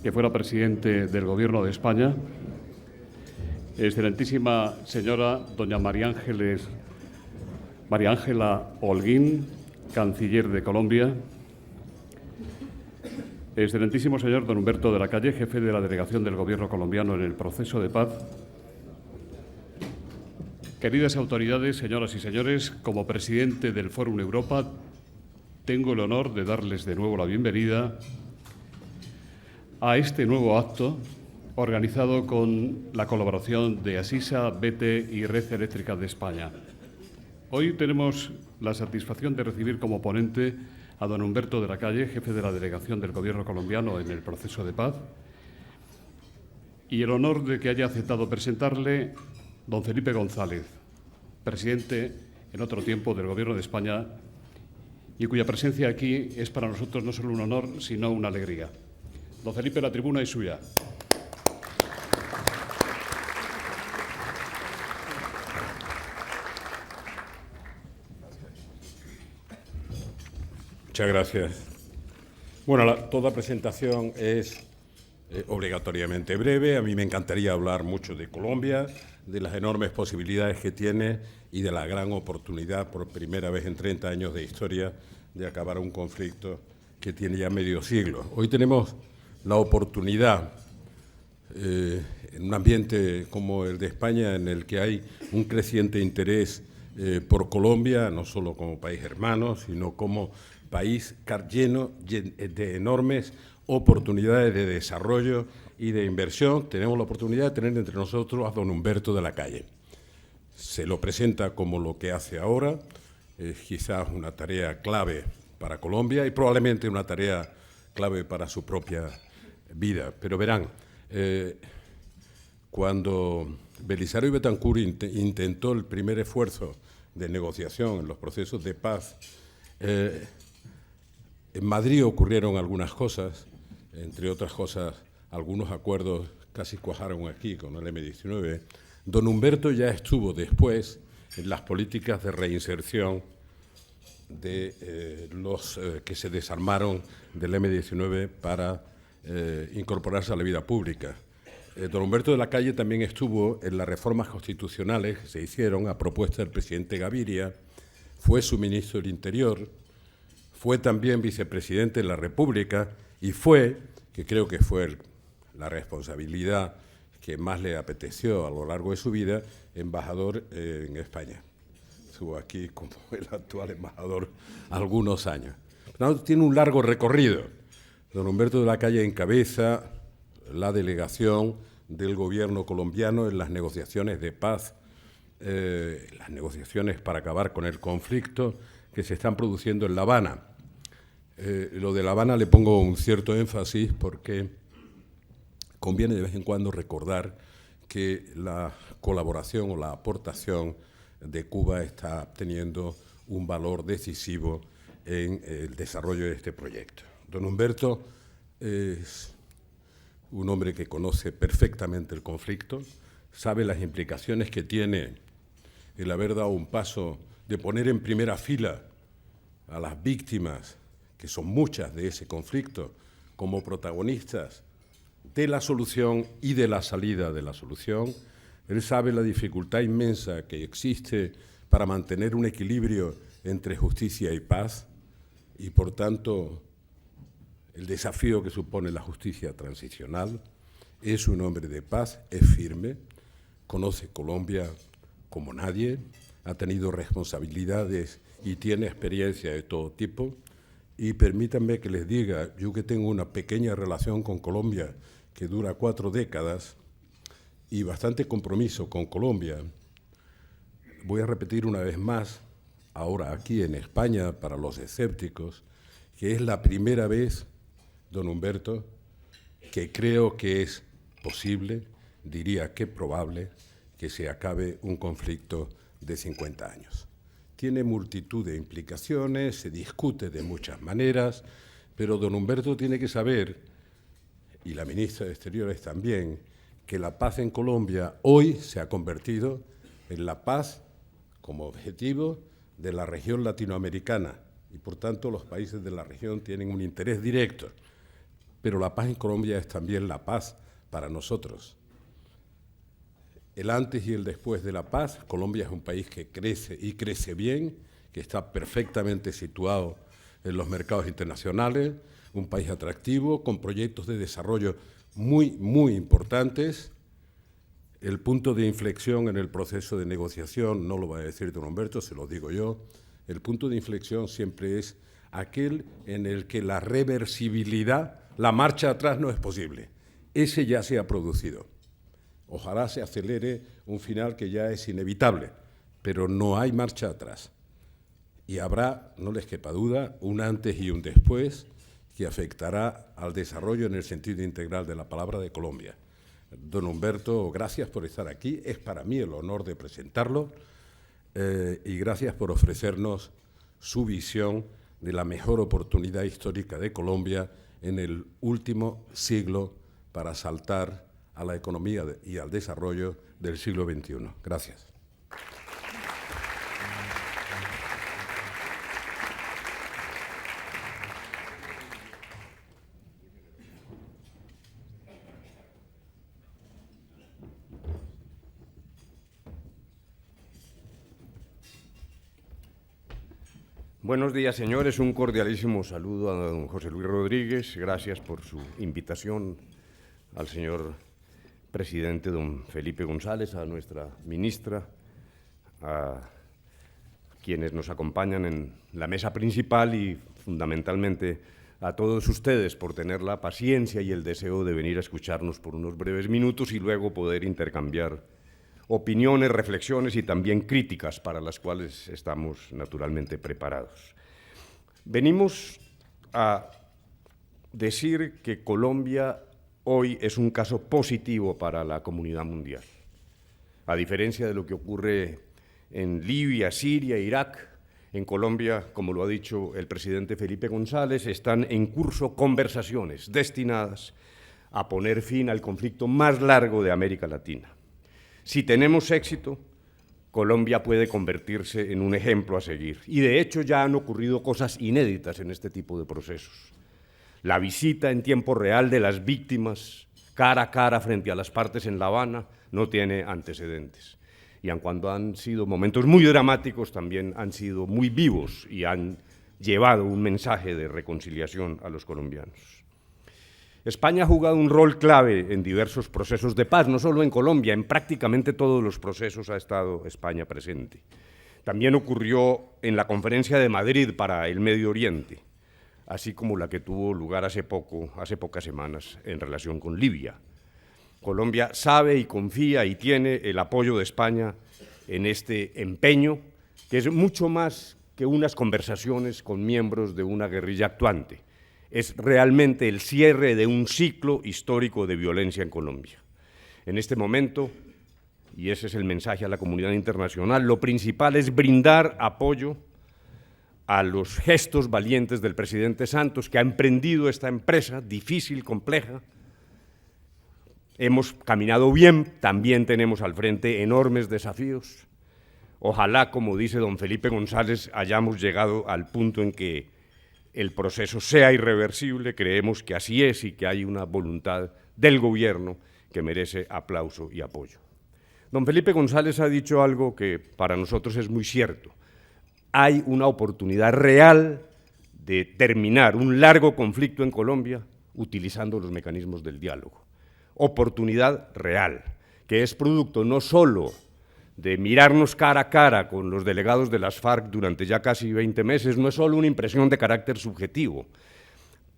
que fuera presidente del Gobierno de España, excelentísima señora doña María Ángela Holguín, canciller de Colombia, excelentísimo señor don Humberto de la Calle, jefe de la delegación del Gobierno colombiano en el proceso de paz, queridas autoridades, señoras y señores, como presidente del Fórum Europa, tengo el honor de darles de nuevo la bienvenida a este nuevo acto organizado con la colaboración de Asisa, BT y Red Eléctrica de España. Hoy tenemos la satisfacción de recibir como ponente a don Humberto de la Calle, jefe de la delegación del Gobierno colombiano en el proceso de paz, y el honor de que haya aceptado presentarle don Felipe González, presidente en otro tiempo del Gobierno de España, y cuya presencia aquí es para nosotros no solo un honor, sino una alegría. Don Felipe, la tribuna es suya. Muchas gracias. Bueno, toda presentación es obligatoriamente breve. A mí me encantaría hablar mucho de Colombia, de las enormes posibilidades que tiene y de la gran oportunidad, por primera vez en 30 años de historia, de acabar un conflicto que tiene ya medio siglo. Hoy tenemos la oportunidad, en un ambiente como el de España, en el que hay un creciente interés por Colombia, no solo como país hermano, sino como país lleno de enormes oportunidades de desarrollo y de inversión. Tenemos la oportunidad de tener entre nosotros a don Humberto de la Calle. Se lo presenta como lo que hace ahora, quizás una tarea clave para Colombia y probablemente una tarea clave para su propia vida. Pero verán, cuando Belisario Betancur intentó el primer esfuerzo de negociación en los procesos de paz, en Madrid ocurrieron algunas cosas, entre otras cosas, algunos acuerdos casi cuajaron aquí con el M-19. Don Humberto ya estuvo después en las políticas de reinserción de los que se desarmaron del M-19 para incorporarse a la vida pública. Don Humberto de la Calle también estuvo en las reformas constitucionales que se hicieron a propuesta del presidente Gaviria, fue su ministro del Interior, fue también vicepresidente de la República y fue, que creo que fue la responsabilidad que más le apeteció a lo largo de su vida, embajador en España. Estuvo aquí como el actual embajador algunos años. Tiene un largo recorrido. Don Humberto de la Calle encabeza la delegación del gobierno colombiano en las negociaciones de paz, las negociaciones para acabar con el conflicto que se están produciendo en La Habana. Lo de La Habana le pongo un cierto énfasis porque conviene de vez en cuando recordar que la colaboración o la aportación de Cuba está teniendo un valor decisivo en el desarrollo de este proyecto. Don Humberto es un hombre que conoce perfectamente el conflicto, sabe las implicaciones que tiene el haber dado un paso de poner en primera fila a las víctimas, que son muchas de ese conflicto, como protagonistas de la solución y de la salida de la solución. Él sabe la dificultad inmensa que existe para mantener un equilibrio entre justicia y paz y, por tanto, el desafío que supone la justicia transicional. Es un hombre de paz, es firme, conoce Colombia como nadie, ha tenido responsabilidades y tiene experiencia de todo tipo. Y permítanme que les diga, yo que tengo una pequeña relación con Colombia que dura 4 décadas y bastante compromiso con Colombia, voy a repetir una vez más, ahora aquí en España, para los escépticos, que es la primera vez, don Humberto, que creo que es posible, diría que probable, que se acabe un conflicto de 50 años. Tiene multitud de implicaciones, se discute de muchas maneras, pero don Humberto tiene que saber, y la ministra de Exteriores también, que la paz en Colombia hoy se ha convertido en la paz como objetivo de la región latinoamericana y, por tanto, los países de la región tienen un interés directo pero la paz en Colombia es también la paz para nosotros. El antes y el después de la paz, Colombia es un país que crece y crece bien, que está perfectamente situado en los mercados internacionales, un país atractivo, con proyectos de desarrollo muy, muy importantes. El punto de inflexión en el proceso de negociación, no lo va a decir don Humberto, se lo digo yo, el punto de inflexión siempre es aquel en el que la reversibilidad, la marcha atrás no es posible. Ese ya se ha producido. Ojalá se acelere un final que ya es inevitable, pero no hay marcha atrás. Y habrá, no les quepa duda, un antes y un después que afectará al desarrollo en el sentido integral de la palabra de Colombia. Don Humberto, gracias por estar aquí. Es para mí el honor de presentarlo y gracias por ofrecernos su visión de la mejor oportunidad histórica de Colombia en el último siglo para saltar a la economía y al desarrollo del siglo XXI. Gracias. Buenos días, señores. Un cordialísimo saludo a don José Luis Rodríguez. Gracias por su invitación al señor presidente, don Felipe González, a nuestra ministra, a quienes nos acompañan en la mesa principal y, fundamentalmente, a todos ustedes por tener la paciencia y el deseo de venir a escucharnos por unos breves minutos y luego poder intercambiar opiniones, reflexiones y también críticas para las cuales estamos naturalmente preparados. Venimos a decir que Colombia hoy es un caso positivo para la comunidad mundial. A diferencia de lo que ocurre en Libia, Siria, Irak, en Colombia, como lo ha dicho el presidente Felipe González, están en curso conversaciones destinadas a poner fin al conflicto más largo de América Latina. Si tenemos éxito, Colombia puede convertirse en un ejemplo a seguir. Y de hecho ya han ocurrido cosas inéditas en este tipo de procesos. La visita en tiempo real de las víctimas, cara a cara frente a las partes en La Habana, no tiene antecedentes. Y aun cuando han sido momentos muy dramáticos, también han sido muy vivos y han llevado un mensaje de reconciliación a los colombianos. España ha jugado un rol clave en diversos procesos de paz, no solo en Colombia, en prácticamente todos los procesos ha estado España presente. También ocurrió en la Conferencia de Madrid para el Medio Oriente, así como la que tuvo lugar hace pocas semanas en relación con Libia. Colombia sabe y confía y tiene el apoyo de España en este empeño, que es mucho más que unas conversaciones con miembros de una guerrilla actuante. Es realmente el cierre de un ciclo histórico de violencia en Colombia. En este momento, y ese es el mensaje a la comunidad internacional, lo principal es brindar apoyo a los gestos valientes del presidente Santos, que ha emprendido esta empresa difícil, compleja. Hemos caminado bien, también tenemos al frente enormes desafíos. Ojalá, como dice don Felipe González, hayamos llegado al punto en que el proceso sea irreversible. Creemos que así es y que hay una voluntad del gobierno que merece aplauso y apoyo. Don Felipe González ha dicho algo que para nosotros es muy cierto. Hay una oportunidad real de terminar un largo conflicto en Colombia utilizando los mecanismos del diálogo. Oportunidad real, que es producto no solo de mirarnos cara a cara con los delegados de las FARC durante ya casi 20 meses, no es solo una impresión de carácter subjetivo,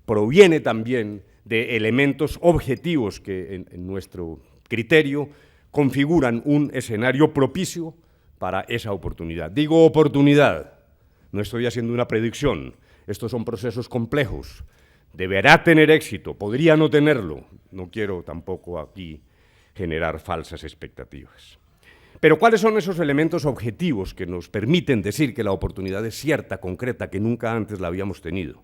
proviene también de elementos objetivos que, en nuestro criterio, configuran un escenario propicio para esa oportunidad. Digo oportunidad, no estoy haciendo una predicción, estos son procesos complejos, deberá tener éxito, podría no tenerlo, no quiero tampoco aquí generar falsas expectativas. Pero ¿cuáles son esos elementos objetivos que nos permiten decir que la oportunidad es cierta, concreta, que nunca antes la habíamos tenido?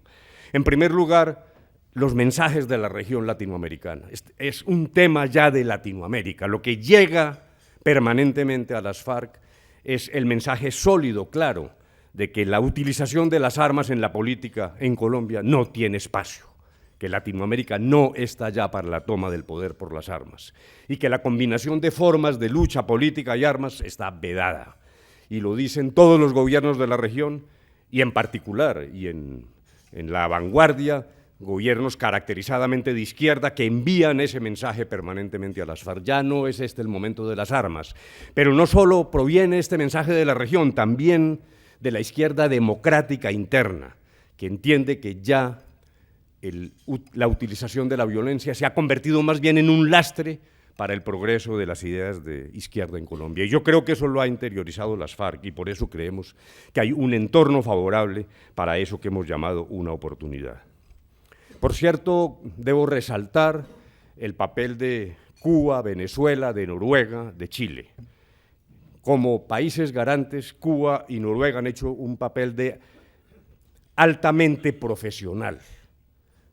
En primer lugar, los mensajes de la región latinoamericana. Es un tema ya de Latinoamérica. Lo que llega permanentemente a las FARC es el mensaje sólido, claro, de que la utilización de las armas en la política en Colombia no tiene espacio, que Latinoamérica no está ya para la toma del poder por las armas y que la combinación de formas de lucha política y armas está vedada. Y lo dicen todos los gobiernos de la región y en particular, y en la vanguardia, gobiernos caracterizadamente de izquierda que envían ese mensaje permanentemente a las FARC. Ya no es este el momento de las armas. Pero no solo proviene este mensaje de la región, también de la izquierda democrática interna, que entiende que ya la utilización de la violencia se ha convertido más bien en un lastre para el progreso de las ideas de izquierda en Colombia. Y yo creo que eso lo ha interiorizado las FARC y por eso creemos que hay un entorno favorable para eso que hemos llamado una oportunidad. Por cierto, debo resaltar el papel de Cuba, Venezuela, de Noruega, de Chile. Como países garantes, Cuba y Noruega han hecho un papel de altamente profesional.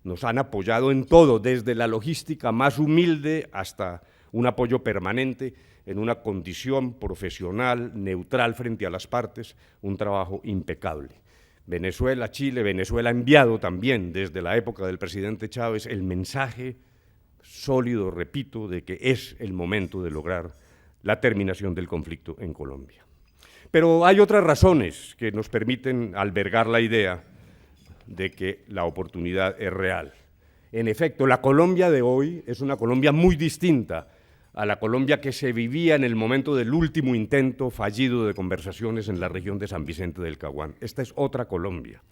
Nos han apoyado en todo, desde la logística más humilde hasta un apoyo permanente en una condición profesional, neutral frente a las partes, un trabajo impecable. Venezuela, Chile, Venezuela ha enviado también desde la época del presidente Chávez el mensaje sólido, repito, de que es el momento de lograr la terminación del conflicto en Colombia. Pero hay otras razones que nos permiten albergar la idea de que la oportunidad es real. En efecto, la Colombia de hoy es una Colombia muy distinta a la Colombia que se vivía en el momento del último intento fallido de conversaciones en la región de San Vicente del Caguán. Esta es otra Colombia.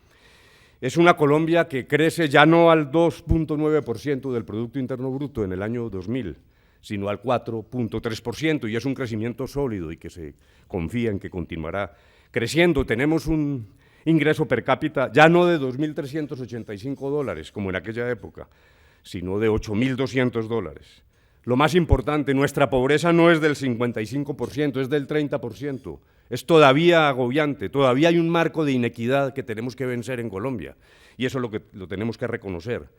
Es una Colombia que crece ya no al 2.9% del Producto Interno Bruto en el año 2000, sino al 4.3%, y es un crecimiento sólido y que se confía en que continuará creciendo. Tenemos un ingreso per cápita ya no de $2.385 como en aquella época, sino de $8.200. Lo más importante, nuestra pobreza no es del 55%, es del 30%. Es todavía agobiante, todavía hay un marco de inequidad que tenemos que vencer en Colombia, y eso es lo tenemos que reconocer.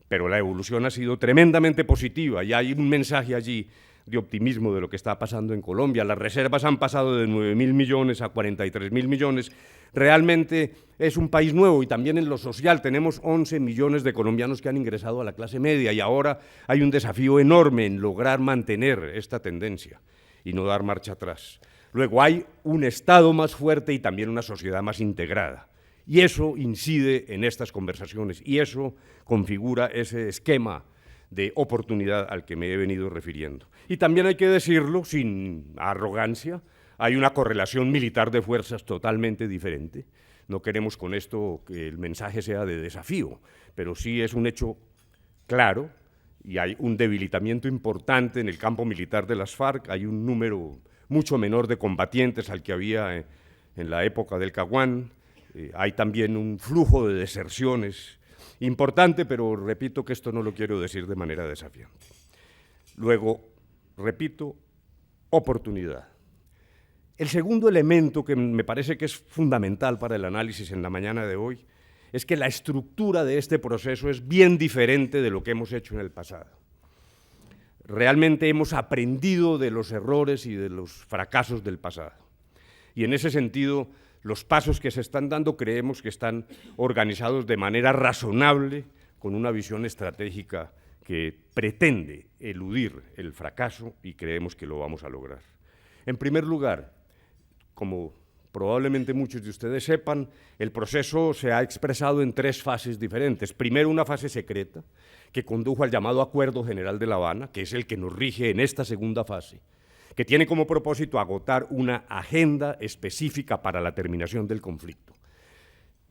Pero la evolución ha sido tremendamente positiva y hay un mensaje allí de optimismo de lo que está pasando en Colombia. Las reservas han pasado de 9.000 millones a 43.000 millones. Realmente es un país nuevo y también en lo social tenemos 11 millones de colombianos que han ingresado a la clase media y ahora hay un desafío enorme en lograr mantener esta tendencia y no dar marcha atrás. Luego hay un Estado más fuerte y también una sociedad más integrada. Y eso incide en estas conversaciones y eso configura ese esquema de oportunidad al que me he venido refiriendo. Y también hay que decirlo sin arrogancia, hay una correlación militar de fuerzas totalmente diferente. No queremos con esto que el mensaje sea de desafío, pero sí es un hecho claro y hay un debilitamiento importante en el campo militar de las FARC, hay un número mucho menor de combatientes al que había en la época del Caguán, hay también un flujo de deserciones importante, pero repito que esto no lo quiero decir de manera desafiante. Luego, repito, oportunidad. El segundo elemento que me parece que es fundamental para el análisis en la mañana de hoy es que la estructura de este proceso es bien diferente de lo que hemos hecho en el pasado. Realmente hemos aprendido de los errores y de los fracasos del pasado. Y en ese sentido, los pasos que se están dando creemos que están organizados de manera razonable, con una visión estratégica que pretende eludir el fracaso y creemos que lo vamos a lograr. En primer lugar, como probablemente muchos de ustedes sepan, el proceso se ha expresado en tres fases diferentes. Primero, una fase secreta que condujo al llamado Acuerdo General de La Habana, que es el que nos rige en esta segunda fase, que tiene como propósito agotar una agenda específica para la terminación del conflicto.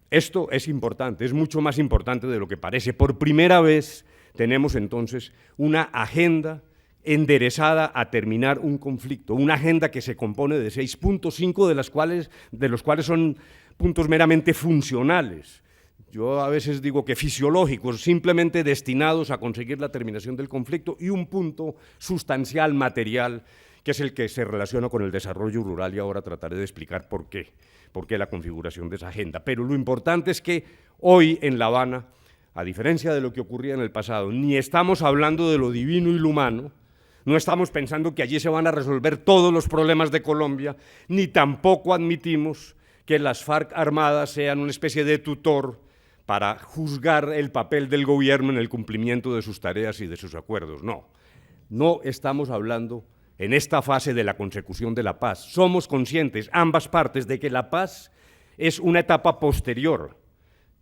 Esto es importante, es mucho más importante de lo que parece. Por primera vez tenemos entonces una agenda enderezada a terminar un conflicto, una agenda que se compone de 6 puntos, 5 de los cuales son puntos meramente funcionales. Yo a veces digo que fisiológicos, simplemente destinados a conseguir la terminación del conflicto, y un punto sustancial, material, que es el que se relaciona con el desarrollo rural, y ahora trataré de explicar por qué la configuración de esa agenda. Pero lo importante es que hoy en La Habana, a diferencia de lo que ocurría en el pasado, ni estamos hablando de lo divino y lo humano, no estamos pensando que allí se van a resolver todos los problemas de Colombia, ni tampoco admitimos que las FARC armadas sean una especie de tutor para juzgar el papel del gobierno en el cumplimiento de sus tareas y de sus acuerdos. No, no estamos hablando en esta fase de la consecución de la paz. Somos conscientes, ambas partes, de que la paz es una etapa posterior,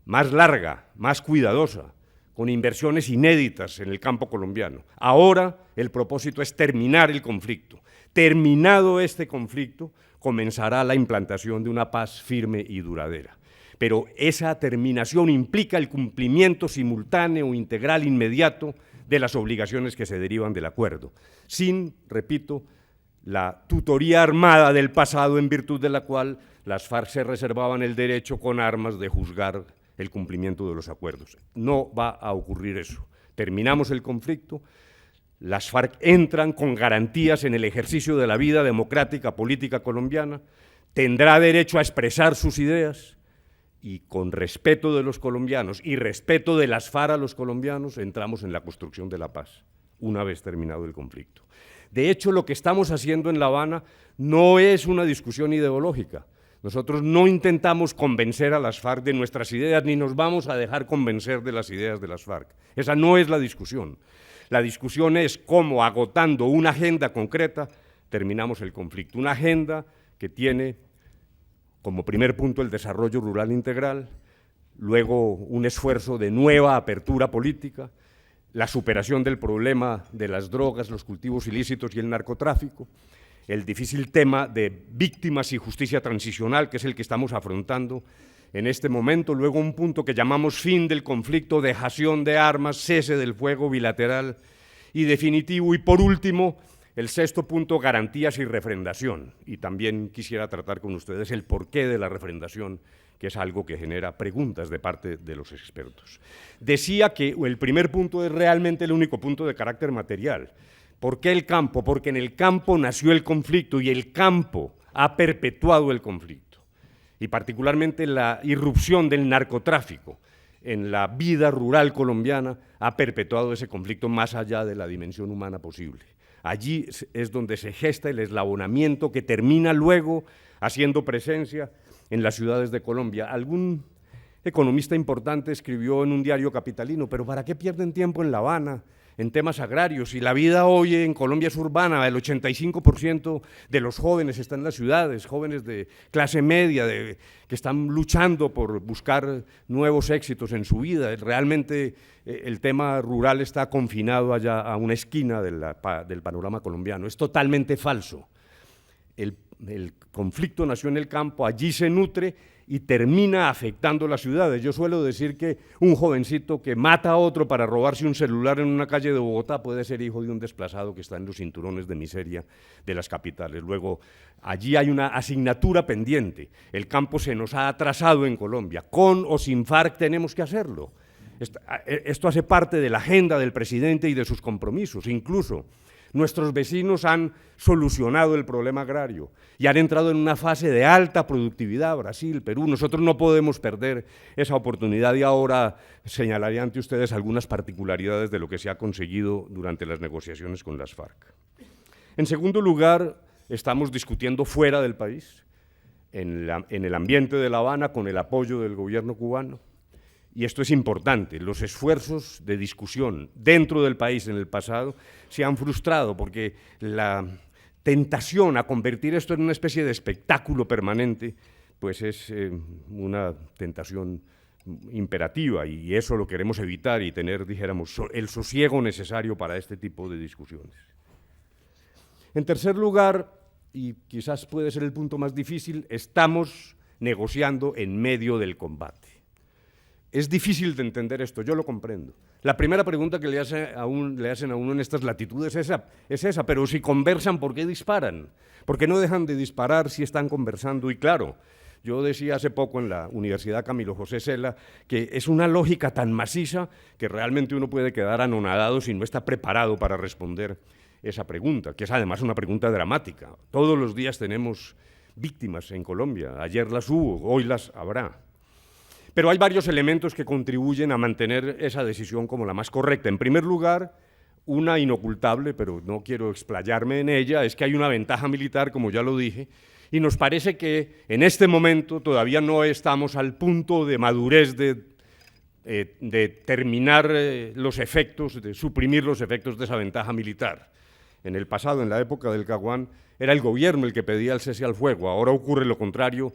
más larga, más cuidadosa, con inversiones inéditas en el campo colombiano. Ahora el propósito es terminar el conflicto. Terminado este conflicto, comenzará la implantación de una paz firme y duradera. Pero esa terminación implica el cumplimiento simultáneo, integral, inmediato de las obligaciones que se derivan del acuerdo, sin, repito, la tutoría armada del pasado en virtud de la cual las FARC se reservaban el derecho con armas de juzgar el cumplimiento de los acuerdos. No va a ocurrir eso. Terminamos el conflicto, las FARC entran con garantías en el ejercicio de la vida democrática política colombiana, tendrá derecho a expresar sus ideas y con respeto de los colombianos y respeto de las FARC a los colombianos entramos en la construcción de la paz, una vez terminado el conflicto. De hecho, lo que estamos haciendo en La Habana no es una discusión ideológica. Nosotros no intentamos convencer a las FARC de nuestras ideas, ni nos vamos a dejar convencer de las ideas de las FARC. Esa no es la discusión. La discusión es cómo, agotando una agenda concreta, terminamos el conflicto. Una agenda que tiene como primer punto el desarrollo rural integral, luego un esfuerzo de nueva apertura política, la superación del problema de las drogas, los cultivos ilícitos y el narcotráfico, el difícil tema de víctimas y justicia transicional, que es el que estamos afrontando en este momento, luego un punto que llamamos fin del conflicto, dejación de armas, cese del fuego bilateral y definitivo, y por último, el sexto punto, garantías y refrendación. Y también quisiera tratar con ustedes el porqué de la refrendación, que es algo que genera preguntas de parte de los expertos. Decía que el primer punto es realmente el único punto de carácter material. ¿Por qué el campo? Porque en el campo nació el conflicto y el campo ha perpetuado el conflicto. Y particularmente la irrupción del narcotráfico en la vida rural colombiana ha perpetuado ese conflicto más allá de la dimensión humana posible. Allí es donde se gesta el eslabonamiento que termina luego haciendo presencia en las ciudades de Colombia. Algún economista importante escribió en un diario capitalino, pero ¿para qué pierden tiempo en La Habana en temas agrarios? Y la vida hoy en Colombia es urbana, el 85% de los jóvenes están en las ciudades, jóvenes de clase media, que están luchando por buscar nuevos éxitos en su vida. Realmente el tema rural está confinado allá a una esquina del panorama colombiano. Es totalmente falso. El conflicto nació en el campo, allí se nutre y termina afectando las ciudades. Yo suelo decir que un jovencito que mata a otro para robarse un celular en una calle de Bogotá puede ser hijo de un desplazado que está en los cinturones de miseria de las capitales. Luego, allí hay una asignatura pendiente. El campo se nos ha atrasado en Colombia. Con o sin FARC tenemos que hacerlo. Esto hace parte de la agenda del presidente y de sus compromisos. Incluso nuestros vecinos han solucionado el problema agrario y han entrado en una fase de alta productividad, Brasil, Perú. Nosotros no podemos perder esa oportunidad y ahora señalaré ante ustedes algunas particularidades de lo que se ha conseguido durante las negociaciones con las FARC. En segundo lugar, estamos discutiendo fuera del país, en el ambiente de La Habana, con el apoyo del gobierno cubano. Y esto es importante, los esfuerzos de discusión dentro del país en el pasado se han frustrado porque la tentación a convertir esto en una especie de espectáculo permanente, pues es una tentación imperativa y eso lo queremos evitar y tener, dijéramos, el sosiego necesario para este tipo de discusiones. En tercer lugar, y quizás puede ser el punto más difícil, estamos negociando en medio del combate. Es difícil de entender esto, yo lo comprendo. La primera pregunta que le hacen a uno en estas latitudes es esa, pero si conversan, ¿por qué disparan? ¿Por qué no dejan de disparar si están conversando? Y claro, yo decía hace poco en la Universidad Camilo José Cela que es una lógica tan maciza que realmente uno puede quedar anonadado si no está preparado para responder esa pregunta, que es además una pregunta dramática. Todos los días tenemos víctimas en Colombia, ayer las hubo, hoy las habrá. Pero hay varios elementos que contribuyen a mantener esa decisión como la más correcta. En primer lugar, una inocultable, pero no quiero explayarme en ella, es que hay una ventaja militar, como ya lo dije, y nos parece que en este momento todavía no estamos al punto de madurez de terminar los efectos, de suprimir los efectos de esa ventaja militar. En el pasado, en la época del Caguán, era el gobierno el que pedía el cese al fuego. Ahora ocurre lo contrario,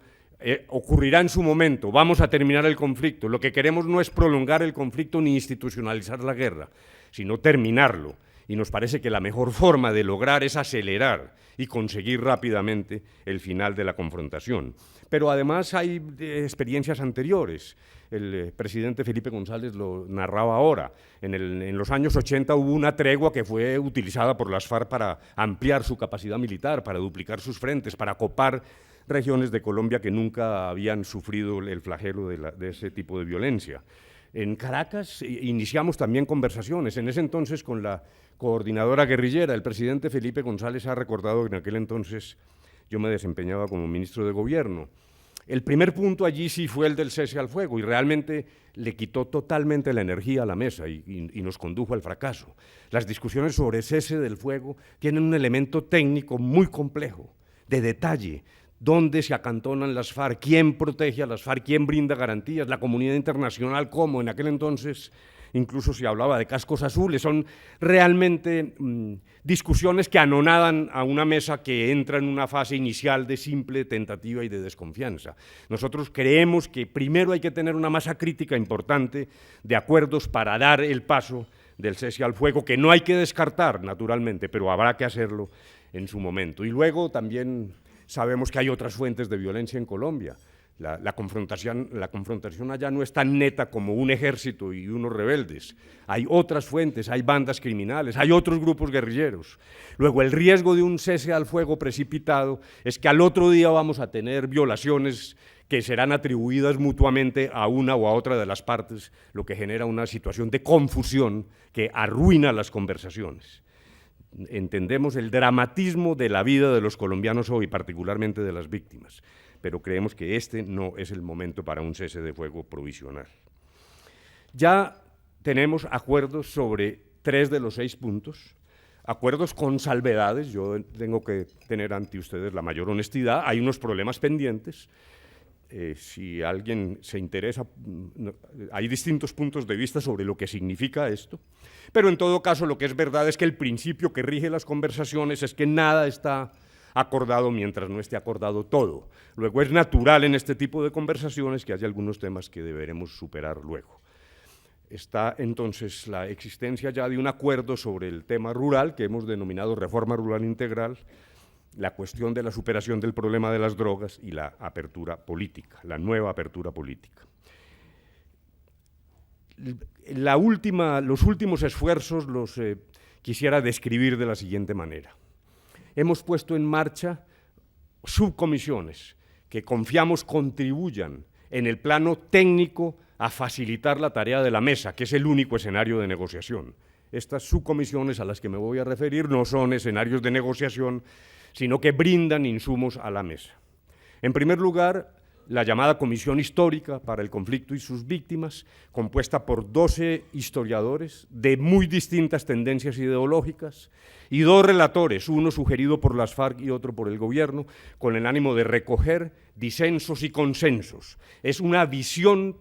ocurrirá en su momento. Vamos a terminar el conflicto. Lo que queremos no es prolongar el conflicto ni institucionalizar la guerra, sino terminarlo. Y nos parece que la mejor forma de lograr es acelerar y conseguir rápidamente el final de la confrontación. Pero además hay experiencias anteriores. El presidente Felipe González lo narraba ahora. En los años 80 hubo una tregua que fue utilizada por las FARC para ampliar su capacidad militar, para duplicar sus frentes, para copar regiones de Colombia que nunca habían sufrido el flagelo de ese tipo de violencia. En Caracas iniciamos también conversaciones. En ese entonces, con la coordinadora guerrillera, el presidente Felipe González ha recordado que en aquel entonces yo me desempeñaba como ministro de Gobierno. El primer punto allí sí fue el del cese al fuego y realmente le quitó totalmente la energía a la mesa y nos condujo al fracaso. Las discusiones sobre cese del fuego tienen un elemento técnico muy complejo, de detalle. ¿Dónde se acantonan las FARC? ¿Quién protege a las FARC? ¿Quién brinda garantías? ¿La comunidad internacional? ¿Cómo? En aquel entonces incluso se hablaba de cascos azules. Son realmente discusiones que anonadan a una mesa que entra en una fase inicial de simple tentativa y de desconfianza. Nosotros creemos que primero hay que tener una masa crítica importante de acuerdos para dar el paso del cese al fuego, que no hay que descartar, naturalmente, pero habrá que hacerlo en su momento. Y luego también sabemos que hay otras fuentes de violencia en Colombia. La confrontación allá no es tan neta como un ejército y unos rebeldes. Hay otras fuentes, hay bandas criminales, hay otros grupos guerrilleros. Luego, el riesgo de un cese al fuego precipitado es que al otro día vamos a tener violaciones que serán atribuidas mutuamente a una o a otra de las partes, lo que genera una situación de confusión que arruina las conversaciones. Entendemos el dramatismo de la vida de los colombianos hoy, particularmente de las víctimas, pero creemos que este no es el momento para un cese de fuego provisional. Ya tenemos acuerdos sobre 3 de los 6 puntos, acuerdos con salvedades. Yo tengo que tener ante ustedes la mayor honestidad. Hay unos problemas pendientes. Si alguien se interesa, hay distintos puntos de vista sobre lo que significa esto, pero en todo caso lo que es verdad es que el principio que rige las conversaciones es que nada está acordado mientras no esté acordado todo. Luego es natural en este tipo de conversaciones que haya algunos temas que deberemos superar luego. Está entonces la existencia ya de un acuerdo sobre el tema rural que hemos denominado Reforma Rural Integral, la cuestión de la superación del problema de las drogas y la apertura política, la nueva apertura política. Los últimos esfuerzos los quisiera describir de la siguiente manera. Hemos puesto en marcha subcomisiones que confiamos contribuyan en el plano técnico a facilitar la tarea de la mesa, que es el único escenario de negociación. Estas subcomisiones a las que me voy a referir no son escenarios de negociación, sino que brindan insumos a la mesa. En primer lugar, la llamada Comisión Histórica para el Conflicto y sus Víctimas, compuesta por 12 historiadores de muy distintas tendencias ideológicas y 2 relatores, uno sugerido por las FARC y otro por el gobierno, con el ánimo de recoger disensos y consensos. Es una visión,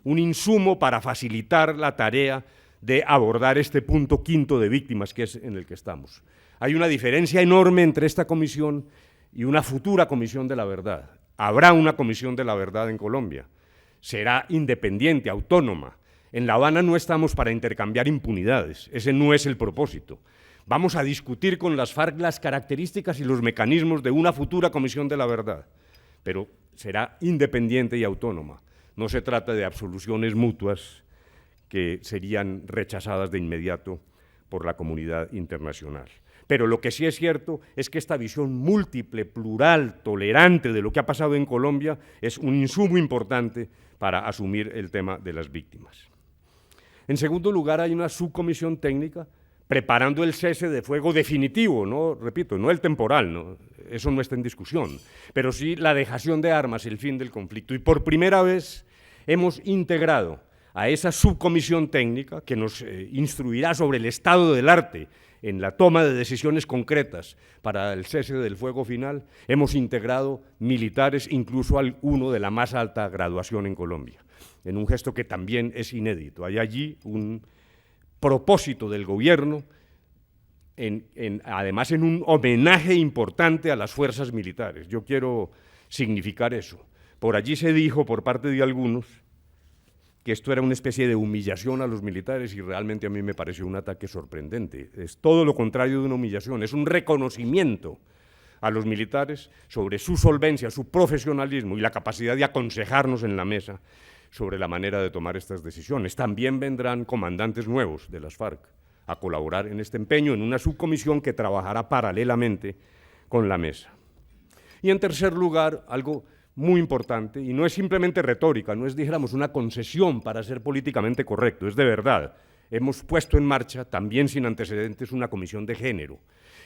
un insumo para facilitar la tarea de abordar este punto quinto de víctimas, que es en el que estamos. Hay una diferencia enorme entre esta comisión y una futura comisión de la verdad. Habrá una comisión de la verdad en Colombia. Será independiente, autónoma. En La Habana no estamos para intercambiar impunidades. Ese no es el propósito. Vamos a discutir con las FARC las características y los mecanismos de una futura comisión de la verdad, pero será independiente y autónoma. No se trata de absoluciones mutuas que serían rechazadas de inmediato por la comunidad internacional. Pero lo que sí es cierto es que esta visión múltiple, plural, tolerante de lo que ha pasado en Colombia es un insumo importante para asumir el tema de las víctimas. En segundo lugar, hay una subcomisión técnica preparando el cese de fuego definitivo, no, repito, no el temporal, no, eso no está en discusión, pero sí la dejación de armas, el fin del conflicto. Y por primera vez hemos integrado a esa subcomisión técnica que nos instruirá sobre el estado del arte en la toma de decisiones concretas para el cese del fuego final, hemos integrado militares, incluso alguno de la más alta graduación en Colombia. en un gesto que también es inédito. Hay allí un propósito del gobierno, además en un homenaje importante a las fuerzas militares. Yo quiero significar eso. Por allí se dijo por parte de algunos que esto era una especie de humillación a los militares y realmente a mí me pareció un ataque sorprendente. Es todo lo contrario de una humillación, es un reconocimiento a los militares sobre su solvencia, su profesionalismo y la capacidad de aconsejarnos en la mesa sobre la manera de tomar estas decisiones. También vendrán comandantes nuevos de las FARC a colaborar en este empeño en una subcomisión que trabajará paralelamente con la mesa. Y en tercer lugar, algo muy importante, y no es simplemente retórica, no es, dijéramos, una concesión para ser políticamente correcto, es de verdad. Hemos puesto en marcha, también sin antecedentes, una comisión de género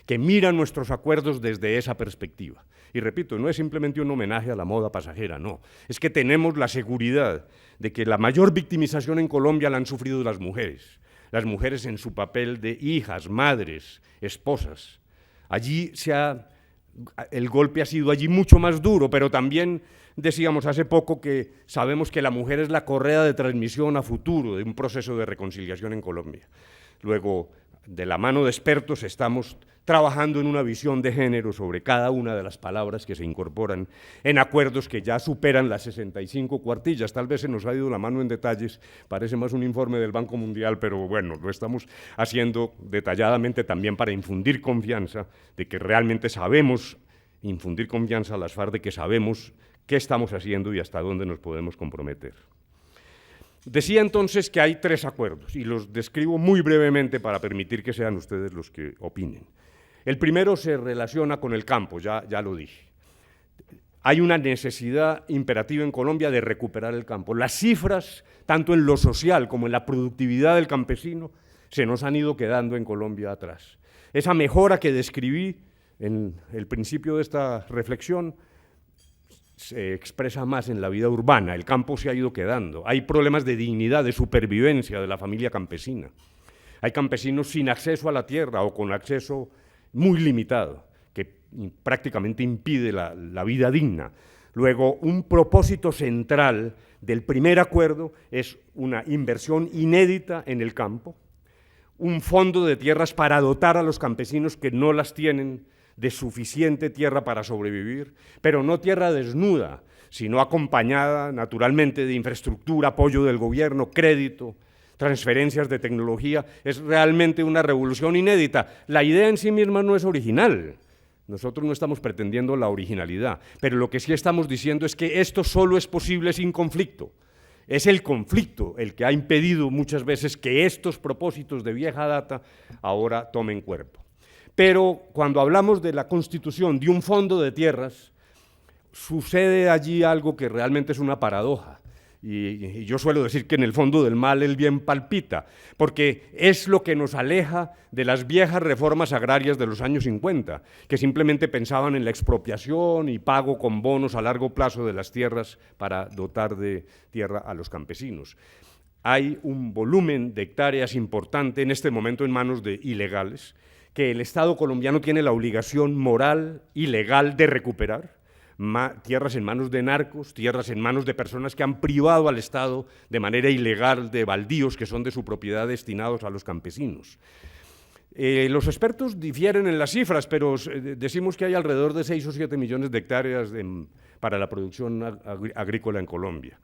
que mira nuestros acuerdos desde esa perspectiva. Y repito, no es simplemente un homenaje a la moda pasajera, no. Es que tenemos la seguridad de que la mayor victimización en Colombia la han sufrido las mujeres en su papel de hijas, madres, esposas. Allí el golpe ha sido allí mucho más duro, pero también decíamos hace poco que sabemos que la mujer es la correa de transmisión a futuro de un proceso de reconciliación en Colombia. Luego, de la mano de expertos, estamos trabajando en una visión de género sobre cada una de las palabras que se incorporan en acuerdos que ya superan las 65 cuartillas. Tal vez se nos ha ido la mano en detalles, parece más un informe del Banco Mundial, pero bueno, lo estamos haciendo detalladamente también para infundir confianza de que realmente sabemos, infundir confianza a las FARC de que sabemos qué estamos haciendo y hasta dónde nos podemos comprometer. Decía entonces que hay 3 acuerdos y los describo muy brevemente para permitir que sean ustedes los que opinen. El primero se relaciona con el campo, ya lo dije. Hay una necesidad imperativa en Colombia de recuperar el campo. Las cifras, tanto en lo social como en la productividad del campesino, se nos han ido quedando en Colombia atrás. Esa mejora que describí en el principio de esta reflexión se expresa más en la vida urbana, el campo se ha ido quedando, hay problemas de dignidad, de supervivencia de la familia campesina, hay campesinos sin acceso a la tierra o con acceso muy limitado, que prácticamente impide la vida digna. Luego, un propósito central del primer acuerdo es una inversión inédita en el campo, un fondo de tierras para dotar a los campesinos que no las tienen de suficiente tierra para sobrevivir, pero no tierra desnuda, sino acompañada naturalmente de infraestructura, apoyo del gobierno, crédito, transferencias de tecnología. Es realmente una revolución inédita. La idea en sí misma no es original. Nosotros no estamos pretendiendo la originalidad, pero lo que sí estamos diciendo es que esto solo es posible sin conflicto. Es el conflicto el que ha impedido muchas veces que estos propósitos de vieja data ahora tomen cuerpo. Pero cuando hablamos de la constitución de un fondo de tierras, sucede allí algo que realmente es una paradoja. Y yo suelo decir que en el fondo del mal el bien palpita, porque es lo que nos aleja de las viejas reformas agrarias de los años 50, que simplemente pensaban en la expropiación y pago con bonos a largo plazo de las tierras para dotar de tierra a los campesinos. Hay un volumen de hectáreas importante en este momento en manos de ilegales, que el Estado colombiano tiene la obligación moral y legal de recuperar, tierras en manos de narcos, tierras en manos de personas que han privado al Estado de manera ilegal de baldíos que son de su propiedad destinados a los campesinos. Los expertos difieren en las cifras, pero decimos que hay alrededor de 6 o 7 millones de hectáreas para la producción agrícola en Colombia.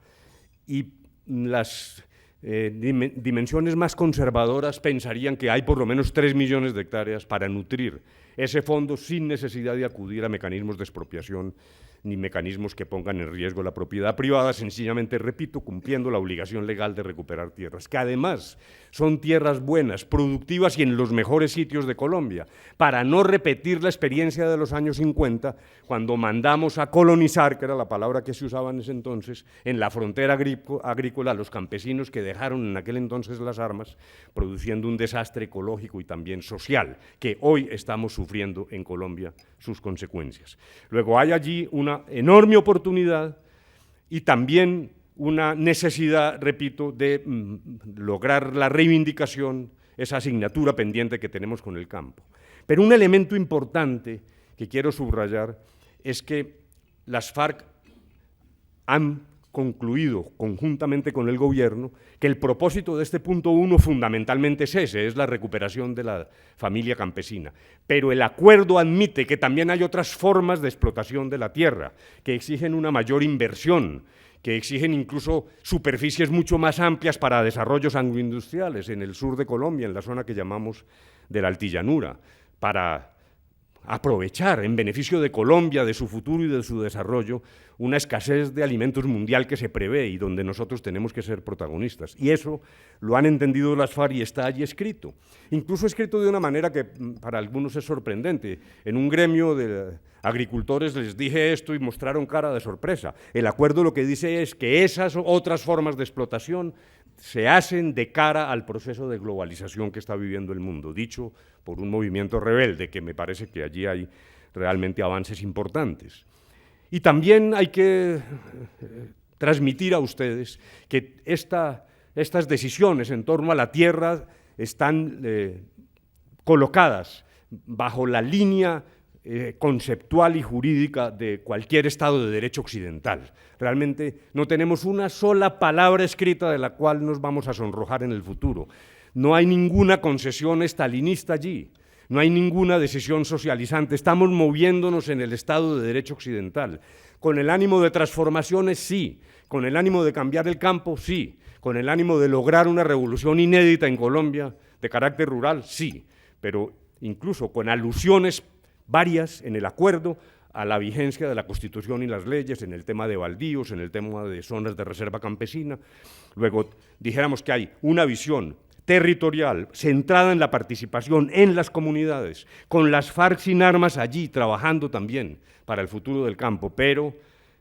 Y las dimensiones más conservadoras pensarían que hay por lo menos 3 millones de hectáreas para nutrir ese fondo sin necesidad de acudir a mecanismos de expropiación ni mecanismos que pongan en riesgo la propiedad privada, sencillamente, repito, cumpliendo la obligación legal de recuperar tierras, que además son tierras buenas, productivas y en los mejores sitios de Colombia, para no repetir la experiencia de los años 50, cuando mandamos a colonizar, que era la palabra que se usaba en ese entonces, en la frontera agrícola a los campesinos que dejaron en aquel entonces las armas, produciendo un desastre ecológico y también social, que hoy estamos sufriendo en Colombia sus consecuencias. Luego hay allí una enorme oportunidad y también una necesidad, repito, de lograr la reivindicación, esa asignatura pendiente que tenemos con el campo. Pero un elemento importante que quiero subrayar es que las FARC han concluido conjuntamente con el gobierno que el propósito de este punto 1 fundamentalmente es ese, es la recuperación de la familia campesina. Pero el acuerdo admite que también hay otras formas de explotación de la tierra, que exigen una mayor inversión, que exigen incluso superficies mucho más amplias para desarrollos agroindustriales en el sur de Colombia, en la zona que llamamos de la altillanura, para aprovechar en beneficio de Colombia, de su futuro y de su desarrollo, una escasez de alimentos mundial que se prevé y donde nosotros tenemos que ser protagonistas. Y eso lo han entendido las FARC y está allí escrito. Incluso escrito de una manera que para algunos es sorprendente. En un gremio de agricultores les dije esto y mostraron cara de sorpresa. El acuerdo lo que dice es que esas otras formas de explotación se hacen de cara al proceso de globalización que está viviendo el mundo, dicho por un movimiento rebelde, que me parece que allí hay realmente avances importantes. Y también hay que transmitir a ustedes que estas decisiones en torno a la tierra están colocadas bajo la línea conceptual y jurídica de cualquier Estado de Derecho occidental. Realmente no tenemos una sola palabra escrita de la cual nos vamos a sonrojar en el futuro. No hay ninguna concesión estalinista allí, no hay ninguna decisión socializante. Estamos moviéndonos en el Estado de Derecho occidental. Con el ánimo de transformaciones, sí. Con el ánimo de cambiar el campo, sí. Con el ánimo de lograr una revolución inédita en Colombia de carácter rural, sí. Pero incluso con alusiones varias en el acuerdo a la vigencia de la Constitución y las leyes, en el tema de baldíos, en el tema de zonas de reserva campesina. Luego dijéramos que hay una visión territorial centrada en la participación en las comunidades, con las FARC sin armas allí trabajando también para el futuro del campo, pero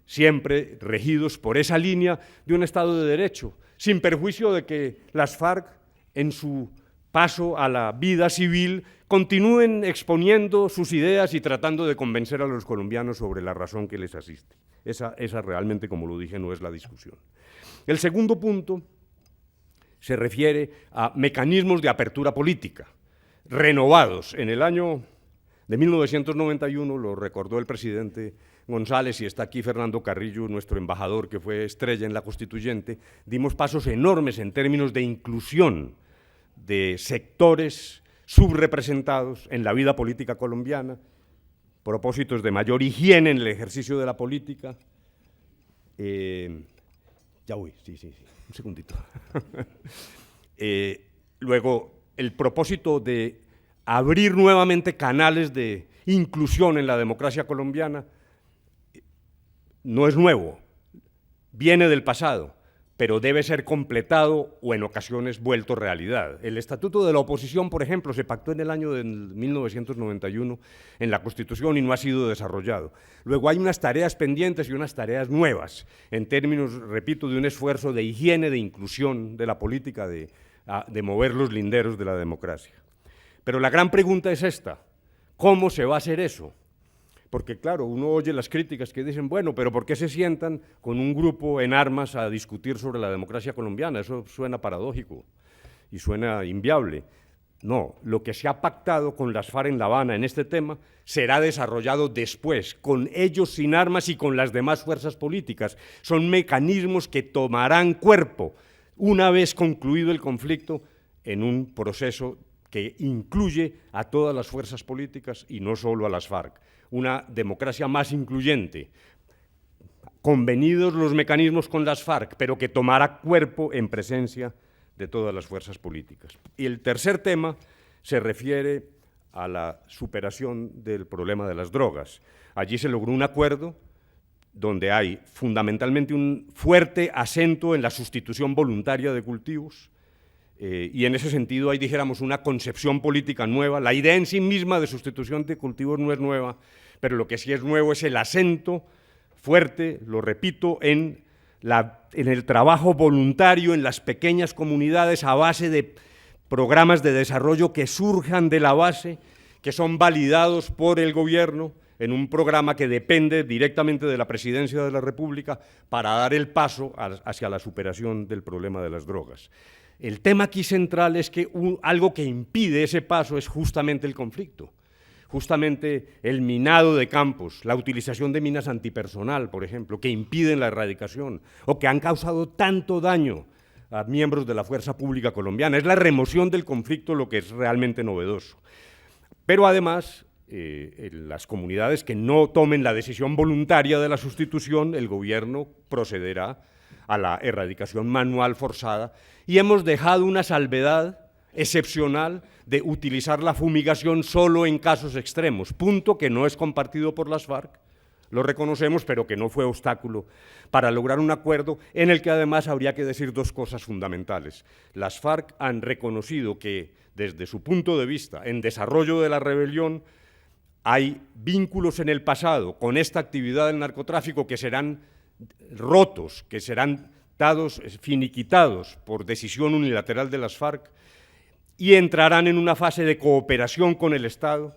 siempre regidos por esa línea de un Estado de Derecho, sin perjuicio de que las FARC en su paso a la vida civil continúen exponiendo sus ideas y tratando de convencer a los colombianos sobre la razón que les asiste. Esa realmente, como lo dije, no es la discusión. El segundo punto se refiere a mecanismos de apertura política, renovados. En el año de 1991, lo recordó el presidente González, y está aquí Fernando Carrillo, nuestro embajador, que fue estrella en la Constituyente, dimos pasos enormes en términos de inclusión de sectores subrepresentados en la vida política colombiana, propósitos de mayor higiene en el ejercicio de la política. Ya voy, sí, un segundito. Luego, el propósito de abrir nuevamente canales de inclusión en la democracia colombiana no es nuevo, viene del pasado, pero debe ser completado o en ocasiones vuelto realidad. El Estatuto de la Oposición, por ejemplo, se pactó en el año de 1991 en la Constitución y no ha sido desarrollado. Luego hay unas tareas pendientes y unas tareas nuevas, en términos, repito, de un esfuerzo de higiene, de inclusión de la política, de mover los linderos de la democracia. Pero la gran pregunta es esta: ¿cómo se va a hacer eso? Porque, claro, uno oye las críticas que dicen, bueno, pero ¿por qué se sientan con un grupo en armas a discutir sobre la democracia colombiana? Eso suena paradójico y suena inviable. No, lo que se ha pactado con las FARC en La Habana en este tema será desarrollado después, con ellos sin armas y con las demás fuerzas políticas. Son mecanismos que tomarán cuerpo una vez concluido el conflicto en un proceso que incluye a todas las fuerzas políticas y no solo a las FARC. Una democracia más incluyente, convenidos los mecanismos con las FARC, pero que tomará cuerpo en presencia de todas las fuerzas políticas. Y el tercer tema se refiere a la superación del problema de las drogas. Allí se logró un acuerdo donde hay fundamentalmente un fuerte acento en la sustitución voluntaria de cultivos, y en ese sentido hay, dijéramos, una concepción política nueva. La idea en sí misma de sustitución de cultivos no es nueva, pero lo que sí es nuevo es el acento fuerte, lo repito, en el trabajo voluntario en las pequeñas comunidades a base de programas de desarrollo que surjan de la base, que son validados por el gobierno en un programa que depende directamente de la Presidencia de la República para dar el paso hacia la superación del problema de las drogas. El tema aquí central es que algo que impide ese paso es justamente el conflicto. justamente el minado de campos, la utilización de minas antipersonal, por ejemplo, que impiden la erradicación o que han causado tanto daño a miembros de la fuerza pública colombiana. Es la remoción del conflicto lo que es realmente novedoso. Pero además, en las comunidades que no tomen la decisión voluntaria de la sustitución, el gobierno procederá a la erradicación manual forzada y hemos dejado una salvedad excepcional de utilizar la fumigación solo en casos extremos, punto que no es compartido por las FARC, lo reconocemos, pero que no fue obstáculo para lograr un acuerdo en el que además habría que decir dos cosas fundamentales. Las FARC han reconocido que, desde su punto de vista, en desarrollo de la rebelión, hay vínculos en el pasado con esta actividad del narcotráfico que serán rotos, que serán dados, finiquitados por decisión unilateral de las FARC y entrarán en una fase de cooperación con el Estado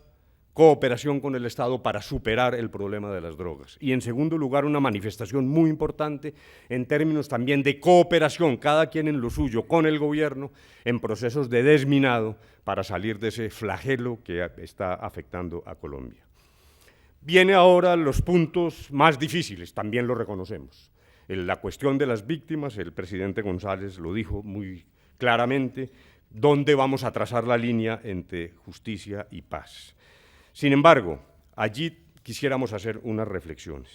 para superar el problema de las drogas. Y en segundo lugar, una manifestación muy importante en términos también de cooperación, cada quien en lo suyo, con el gobierno, en procesos de desminado para salir de ese flagelo que está afectando a Colombia. Viene ahora los puntos más difíciles, también lo reconocemos. En la cuestión de las víctimas, el presidente González lo dijo muy claramente, dónde vamos a trazar la línea entre justicia y paz. Sin embargo, allí quisiéramos hacer unas reflexiones.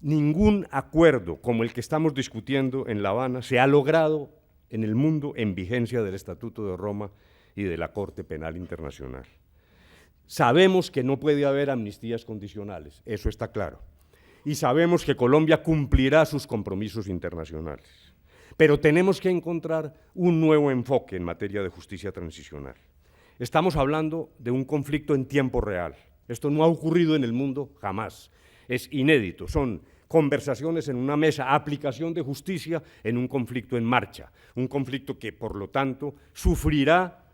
Ningún acuerdo como el que estamos discutiendo en La Habana se ha logrado en el mundo en vigencia del Estatuto de Roma y de la Corte Penal Internacional. Sabemos que no puede haber amnistías condicionales, eso está claro, y sabemos que Colombia cumplirá sus compromisos internacionales, pero tenemos que encontrar un nuevo enfoque en materia de justicia transicional. Estamos hablando de un conflicto en tiempo real. Esto no ha ocurrido en el mundo jamás. Es inédito. Son conversaciones en una mesa, aplicación de justicia en un conflicto en marcha. Un conflicto que, por lo tanto, sufrirá,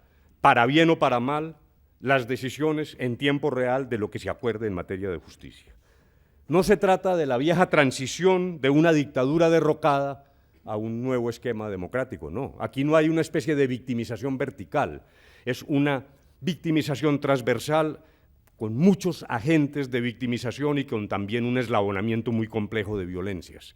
para bien o para mal, las decisiones en tiempo real de lo que se acuerde en materia de justicia. No se trata de la vieja transición de una dictadura derrocada a un nuevo esquema democrático, no. Aquí no hay una especie de victimización vertical. Es una victimización transversal con muchos agentes de victimización y con también un eslabonamiento muy complejo de violencias.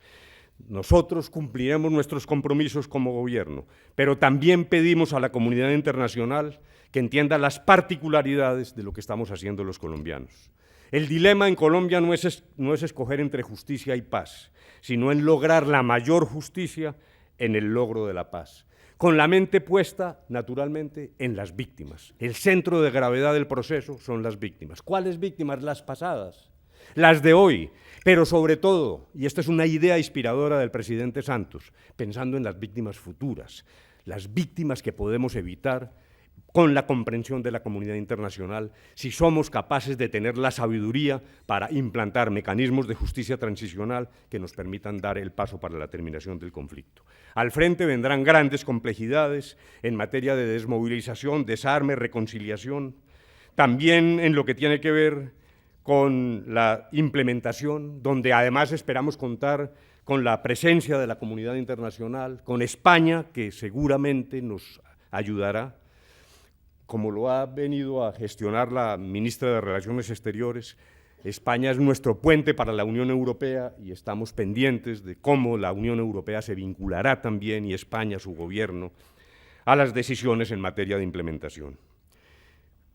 Nosotros cumpliremos nuestros compromisos como gobierno, pero también pedimos a la comunidad internacional que entienda las particularidades de lo que estamos haciendo los colombianos. El dilema en Colombia no es escoger entre justicia y paz, sino en lograr la mayor justicia en el logro de la paz, con la mente puesta, naturalmente, en las víctimas. El centro de gravedad del proceso son las víctimas. ¿Cuáles víctimas? Las pasadas, las de hoy, pero sobre todo, y esta es una idea inspiradora del presidente Santos, pensando en las víctimas futuras, las víctimas que podemos evitar con la comprensión de la comunidad internacional, si somos capaces de tener la sabiduría para implantar mecanismos de justicia transicional que nos permitan dar el paso para la terminación del conflicto. Al frente vendrán grandes complejidades en materia de desmovilización, desarme, reconciliación, también en lo que tiene que ver con la implementación, donde además esperamos contar con la presencia de la comunidad internacional, con España, que seguramente nos ayudará, como lo ha venido a gestionar la ministra de Relaciones Exteriores. España es nuestro puente para la Unión Europea y estamos pendientes de cómo la Unión Europea se vinculará también, y España, su gobierno, a las decisiones en materia de implementación.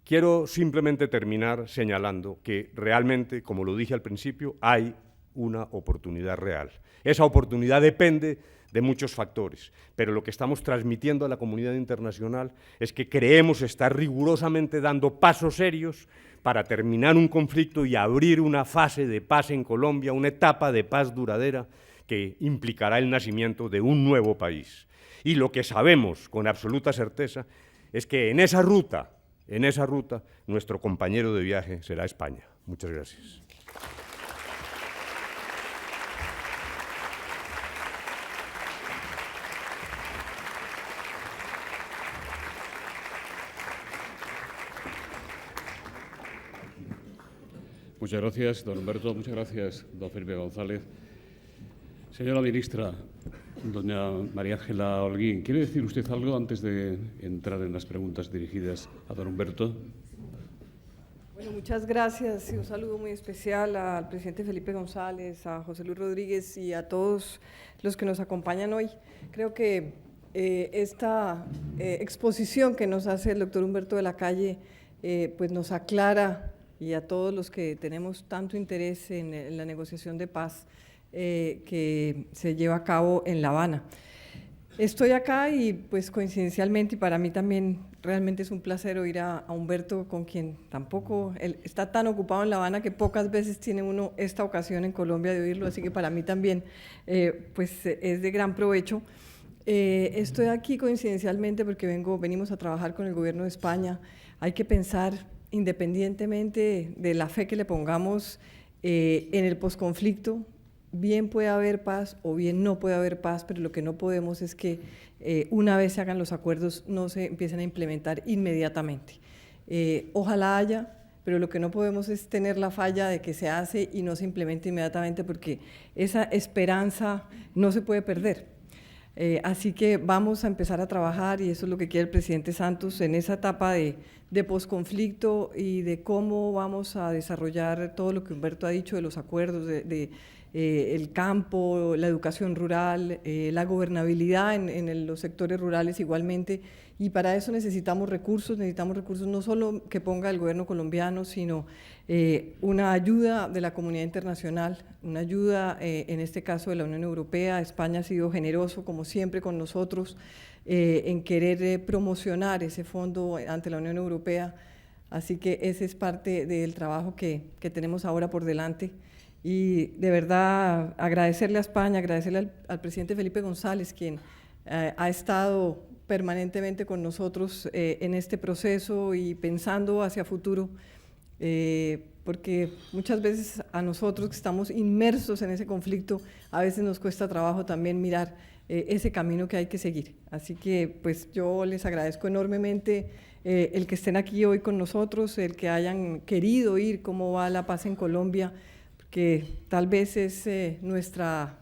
Quiero simplemente terminar señalando que realmente, como lo dije al principio, hay una oportunidad real. Esa oportunidad depende de muchos factores, pero lo que estamos transmitiendo a la comunidad internacional es que creemos estar rigurosamente dando pasos serios para terminar un conflicto y abrir una fase de paz en Colombia, una etapa de paz duradera que implicará el nacimiento de un nuevo país. Y lo que sabemos con absoluta certeza es que en esa ruta, nuestro compañero de viaje será España. Muchas gracias. Muchas gracias, don Humberto. Muchas gracias, don Felipe González. Señora ministra, doña María Ángela Holguín, ¿quiere decir usted algo antes de entrar en las preguntas dirigidas a don Humberto? Bueno, muchas gracias y un saludo muy especial al presidente Felipe González, a José Luis Rodríguez y a todos los que nos acompañan hoy. Creo que esta exposición que nos hace el doctor Humberto de la Calle pues nos aclara, y a todos los que tenemos tanto interés en la negociación de paz que se lleva a cabo en La Habana. Estoy acá y pues coincidencialmente, y para mí también realmente es un placer oír a Humberto, con quien tampoco, él está tan ocupado en La Habana que pocas veces tiene uno esta ocasión en Colombia de oírlo, así que para mí también pues es de gran provecho. Estoy aquí coincidencialmente porque venimos a trabajar con el gobierno de España. Hay que pensar, independientemente de la fe que le pongamos en el posconflicto, bien puede haber paz o bien no puede haber paz, pero lo que no podemos es que una vez se hagan los acuerdos no se empiecen a implementar inmediatamente. Ojalá haya, pero lo que no podemos es tener la falla de que se hace y no se implementa inmediatamente, porque esa esperanza no se puede perder. Así que vamos a empezar a trabajar, y eso es lo que quiere el presidente Santos, en esa etapa de posconflicto y de cómo vamos a desarrollar todo lo que Humberto ha dicho de los acuerdos, el campo, la educación rural, la gobernabilidad en los sectores rurales igualmente, y para eso necesitamos recursos no solo que ponga el gobierno colombiano, sino una ayuda de la comunidad internacional, una ayuda en este caso de la Unión Europea. España ha sido generoso, como siempre, con nosotros en querer promocionar ese fondo ante la Unión Europea, así que ese es parte del trabajo que tenemos ahora por delante. Y de verdad agradecerle a España, agradecerle al presidente Felipe González, quien ha estado permanentemente con nosotros en este proceso y pensando hacia futuro, porque muchas veces a nosotros que estamos inmersos en ese conflicto, a veces nos cuesta trabajo también mirar ese camino que hay que seguir. Así que pues yo les agradezco enormemente el que estén aquí hoy con nosotros, el que hayan querido oír cómo va la paz en Colombia, que tal vez es nuestra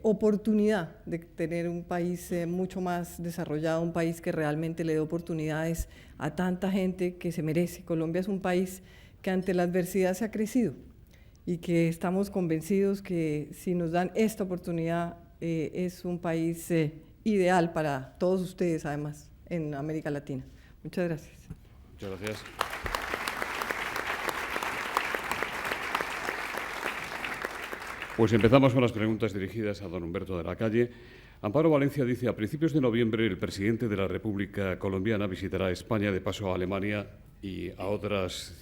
oportunidad de tener un país mucho más desarrollado, un país que realmente le dé oportunidades a tanta gente que se merece. Colombia es un país que ante la adversidad se ha crecido y que estamos convencidos que si nos dan esta oportunidad es un país ideal para todos ustedes, además, en América Latina. Muchas gracias. Muchas gracias. Pues empezamos con las preguntas dirigidas a don Humberto de la Calle. Amparo Valencia dice: a principios de noviembre el presidente de la República Colombiana visitará España, de paso a Alemania y a otros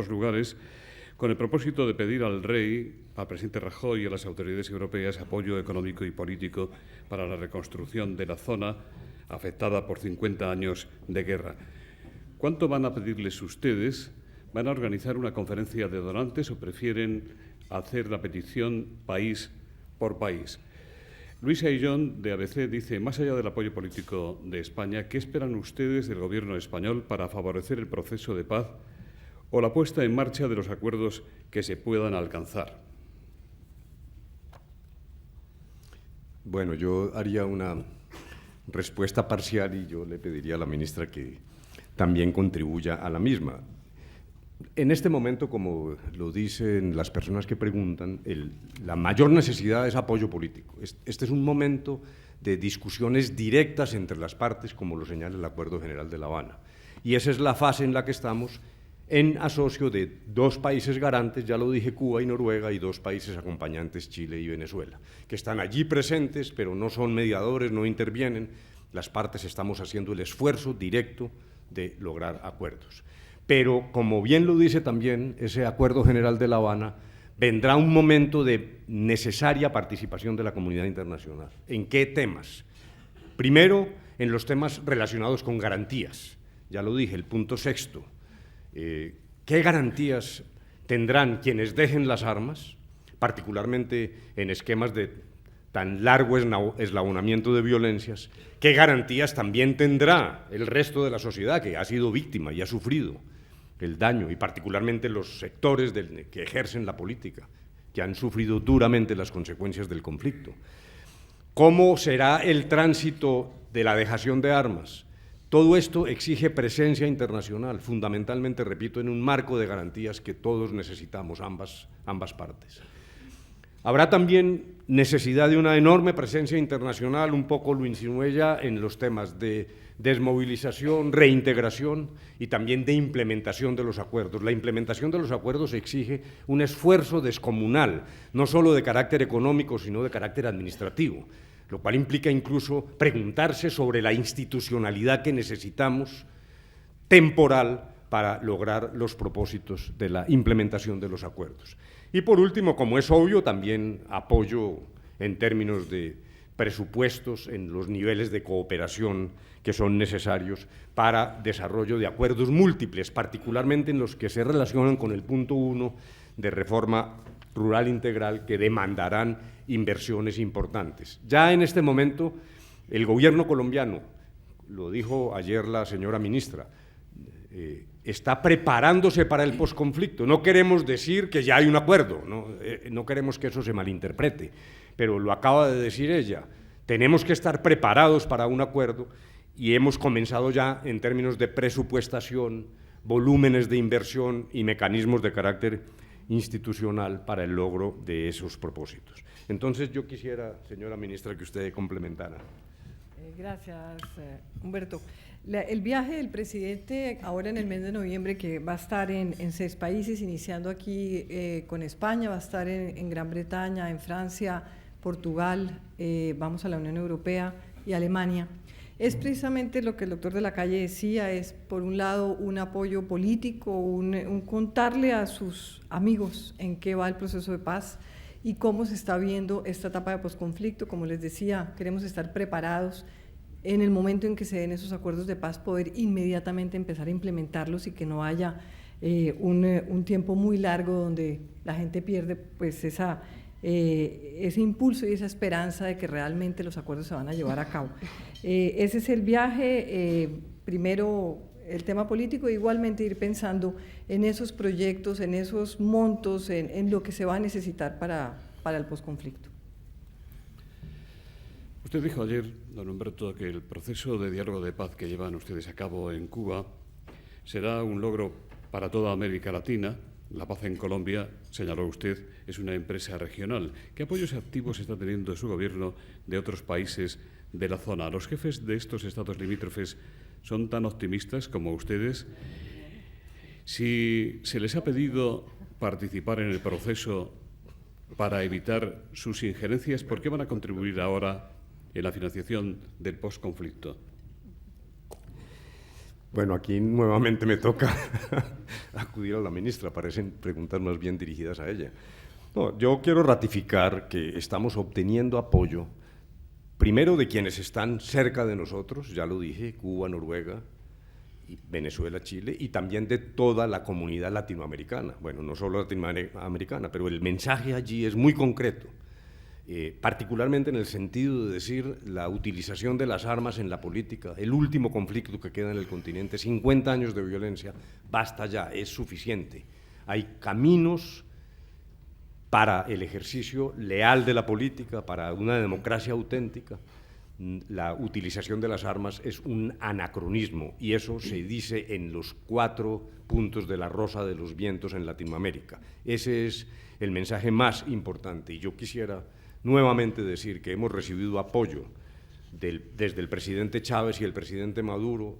lugares, con el propósito de pedir al rey, al presidente Rajoy y a las autoridades europeas apoyo económico y político para la reconstrucción de la zona afectada por 50 años de guerra. ¿Cuánto van a pedirles ustedes? ¿Van a organizar una conferencia de donantes o prefieren hacer la petición país por país? Luis Ayllón, de ABC, dice: más allá del apoyo político de España, ¿qué esperan ustedes del gobierno español para favorecer el proceso de paz o la puesta en marcha de los acuerdos que se puedan alcanzar? Bueno, yo haría una respuesta parcial y yo le pediría a la ministra que también contribuya a la misma. En este momento, como lo dicen las personas que preguntan, la mayor necesidad es apoyo político. Este es un momento de discusiones directas entre las partes, como lo señala el Acuerdo General de La Habana. Y esa es la fase en la que estamos, en asocio de dos países garantes, ya lo dije, Cuba y Noruega, y dos países acompañantes, Chile y Venezuela, que están allí presentes, pero no son mediadores, no intervienen. Las partes estamos haciendo el esfuerzo directo de lograr acuerdos. Pero, como bien lo dice también ese Acuerdo General de La Habana, vendrá un momento de necesaria participación de la comunidad internacional. ¿En qué temas? Primero, en los temas relacionados con garantías. Ya lo dije, el punto sexto. ¿Qué garantías tendrán quienes dejen las armas, particularmente en esquemas de tan largo eslabonamiento de violencias? ¿Qué garantías también tendrá el resto de la sociedad que ha sido víctima y ha sufrido el daño, y particularmente los sectores que ejercen la política, que han sufrido duramente las consecuencias del conflicto? ¿Cómo será el tránsito de la dejación de armas? Todo esto exige presencia internacional, fundamentalmente, repito, en un marco de garantías que todos necesitamos, ambas partes. Habrá también necesidad de una enorme presencia internacional, un poco lo insinué ya, en los temas de desmovilización, reintegración y también de implementación de los acuerdos. La implementación de los acuerdos exige un esfuerzo descomunal, no solo de carácter económico, sino de carácter administrativo, lo cual implica incluso preguntarse sobre la institucionalidad que necesitamos, temporal, para lograr los propósitos de la implementación de los acuerdos. Y por último, como es obvio, también apoyo en términos de presupuestos en los niveles de cooperación que son necesarios para desarrollo de acuerdos múltiples, particularmente en los que se relacionan con el punto 1 de reforma rural integral, que demandarán inversiones importantes. Ya en este momento, el gobierno colombiano, lo dijo ayer la señora ministra, está preparándose para el posconflicto. No queremos decir que ya hay un acuerdo, no queremos que eso se malinterprete, pero lo acaba de decir ella. Tenemos que estar preparados para un acuerdo y hemos comenzado ya en términos de presupuestación, volúmenes de inversión y mecanismos de carácter institucional para el logro de esos propósitos. Entonces, yo quisiera, señora ministra, que usted complementara. Gracias, Humberto. El viaje del presidente ahora en el mes de noviembre, que va a estar en 6 países, iniciando aquí con España, va a estar en Gran Bretaña, en Francia, Portugal, vamos a la Unión Europea y Alemania. Es precisamente lo que el doctor de la Calle decía, es por un lado un apoyo político, un contarle a sus amigos en qué va el proceso de paz y cómo se está viendo esta etapa de posconflicto. Como les decía, queremos estar preparados en el momento en que se den esos acuerdos de paz, poder inmediatamente empezar a implementarlos y que no haya un tiempo muy largo donde la gente pierde pues ese impulso y esa esperanza de que realmente los acuerdos se van a llevar a cabo. Ese es el viaje, primero el tema político, e igualmente ir pensando en esos proyectos, en esos montos, en lo que se va a necesitar para el posconflicto. Usted dijo ayer, don Humberto, que el proceso de diálogo de paz que llevan ustedes a cabo en Cuba será un logro para toda América Latina. La paz en Colombia, señaló usted, es una empresa regional. ¿Qué apoyos activos está teniendo su gobierno de otros países de la zona? ¿Los jefes de estos estados limítrofes son tan optimistas como ustedes? Si se les ha pedido participar en el proceso para evitar sus injerencias, ¿por qué van a contribuir ahora en la financiación del posconflicto? Bueno, aquí nuevamente me toca acudir a la ministra, parecen preguntas más bien dirigidas a ella. No, yo quiero ratificar que estamos obteniendo apoyo, primero de quienes están cerca de nosotros, ya lo dije, Cuba, Noruega, Venezuela, Chile, y también de toda la comunidad latinoamericana. Bueno, no solo latinoamericana, pero el mensaje allí es muy concreto. Particularmente en el sentido de decir la utilización de las armas en la política, el último conflicto que queda en el continente, 50 años de violencia, basta ya, es suficiente. Hay caminos para el ejercicio leal de la política, para una democracia auténtica. La utilización de las armas es un anacronismo y eso se dice en los 4 puntos de la Rosa de los Vientos en Latinoamérica. Ese es el mensaje más importante y yo quisiera nuevamente decir que hemos recibido apoyo desde el presidente Chávez y el presidente Maduro,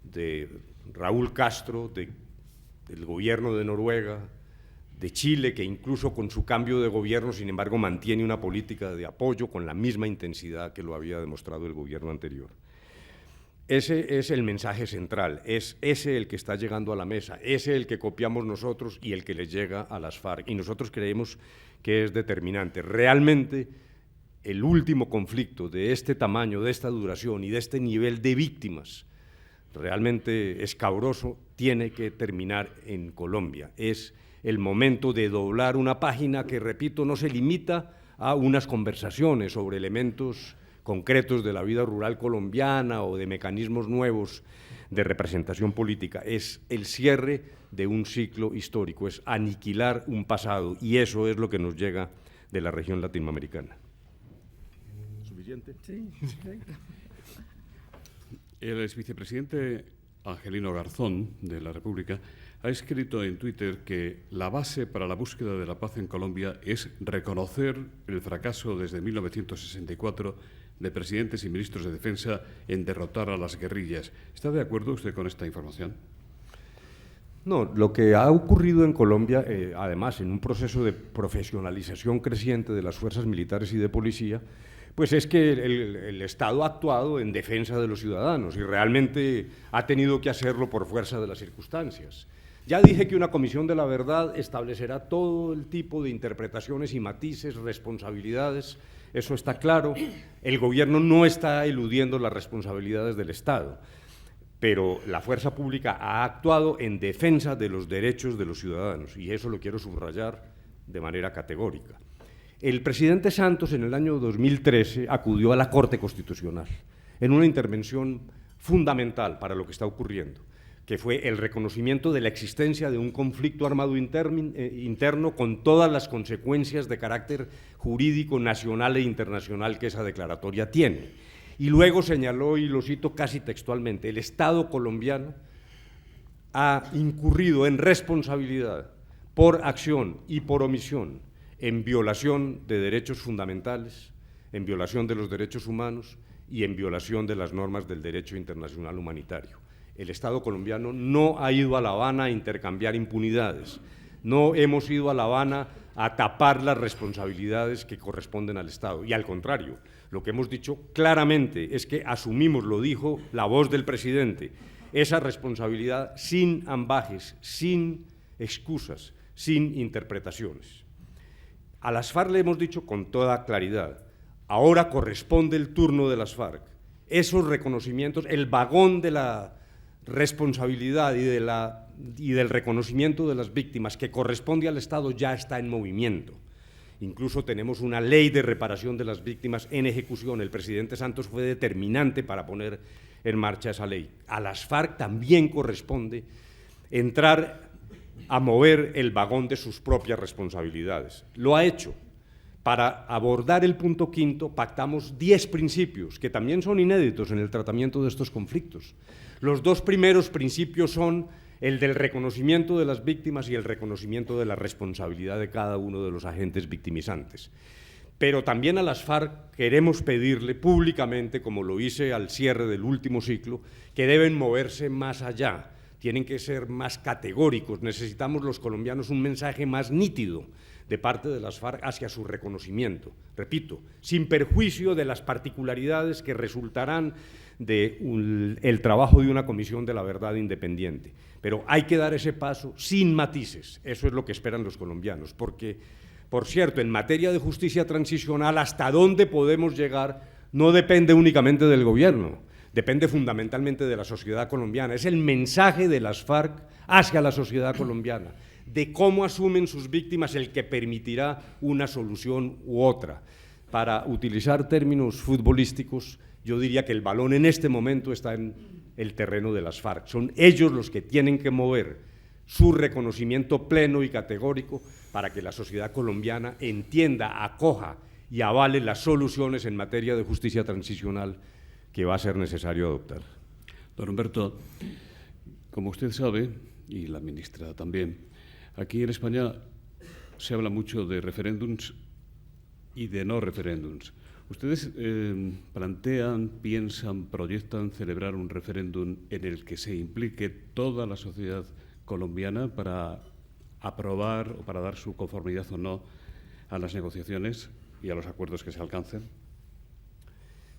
de Raúl Castro, del gobierno de Noruega, de Chile, que incluso con su cambio de gobierno, sin embargo, mantiene una política de apoyo con la misma intensidad que lo había demostrado el gobierno anterior. Ese es el mensaje central, es ese el que está llegando a la mesa, ese el que copiamos nosotros y el que les llega a las FARC, y nosotros creemos que es determinante. Realmente, el último conflicto de este tamaño, de esta duración y de este nivel de víctimas, realmente escabroso, tiene que terminar en Colombia. Es el momento de doblar una página que, repito, no se limita a unas conversaciones sobre elementos concretos de la vida rural colombiana o de mecanismos nuevos de representación política, es el cierre de un ciclo histórico, es aniquilar un pasado, y eso es lo que nos llega de la región latinoamericana. ¿Suficiente? Sí, perfecto. El exvicepresidente Angelino Garzón, de la República, ha escrito en Twitter que la base para la búsqueda de la paz en Colombia es reconocer el fracaso desde 1964 de presidentes y ministros de defensa en derrotar a las guerrillas. ¿Está de acuerdo usted con esta información? No, lo que ha ocurrido en Colombia, además, en un proceso de profesionalización creciente de las fuerzas militares y de policía, pues es que el Estado ha actuado en defensa de los ciudadanos y realmente ha tenido que hacerlo por fuerza de las circunstancias. Ya dije que una comisión de la verdad establecerá todo el tipo de interpretaciones y matices, responsabilidades, eso está claro. El gobierno no está eludiendo las responsabilidades del Estado, pero la fuerza pública ha actuado en defensa de los derechos de los ciudadanos y eso lo quiero subrayar de manera categórica. El presidente Santos en el año 2013 acudió a la Corte Constitucional en una intervención fundamental para lo que está ocurriendo, que fue el reconocimiento de la existencia de un conflicto armado interno con todas las consecuencias de carácter jurídico nacional e internacional que esa declaratoria tiene. Y luego señaló, y lo cito casi textualmente, el Estado colombiano ha incurrido en responsabilidad por acción y por omisión en violación de derechos fundamentales, en violación de los derechos humanos y en violación de las normas del derecho internacional humanitario. El Estado colombiano no ha ido a La Habana a intercambiar impunidades, no hemos ido a La Habana a tapar las responsabilidades que corresponden al Estado, y al contrario, lo que hemos dicho claramente es que asumimos, lo dijo la voz del presidente, esa responsabilidad sin ambajes, sin excusas, sin interpretaciones. A las FARC le hemos dicho con toda claridad, ahora corresponde el turno de las FARC. Esos reconocimientos, el vagón de la responsabilidad y del reconocimiento de las víctimas que corresponde al Estado ya está en movimiento. Incluso tenemos una ley de reparación de las víctimas en ejecución. El presidente Santos fue determinante para poner en marcha esa ley. A las FARC también corresponde entrar a mover el vagón de sus propias responsabilidades. Lo ha hecho. Para abordar el punto quinto, pactamos 10 principios, que también son inéditos en el tratamiento de estos conflictos. Los dos primeros principios son el del reconocimiento de las víctimas y el reconocimiento de la responsabilidad de cada uno de los agentes victimizantes. Pero también a las FARC queremos pedirle públicamente, como lo hice al cierre del último ciclo, que deben moverse más allá. Tienen que ser más categóricos, necesitamos los colombianos un mensaje más nítido de parte de las FARC hacia su reconocimiento, repito, sin perjuicio de las particularidades que resultarán del trabajo de una comisión de la verdad independiente. Pero hay que dar ese paso sin matices, eso es lo que esperan los colombianos, porque, por cierto, en materia de justicia transicional, hasta dónde podemos llegar no depende únicamente del gobierno, depende fundamentalmente de la sociedad colombiana. Es el mensaje de las FARC hacia la sociedad colombiana, de cómo asumen sus víctimas el que permitirá una solución u otra. Para utilizar términos futbolísticos, yo diría que el balón en este momento está en el terreno de las FARC. Son ellos los que tienen que mover su reconocimiento pleno y categórico para que la sociedad colombiana entienda, acoja y avale las soluciones en materia de justicia transicional que va a ser necesario adoptar. Don Humberto, como usted sabe, y la ministra también, aquí en España se habla mucho de referéndums y de no referéndums. ¿Ustedes plantean, piensan, proyectan celebrar un referéndum en el que se implique toda la sociedad colombiana para aprobar o para dar su conformidad o no a las negociaciones y a los acuerdos que se alcancen?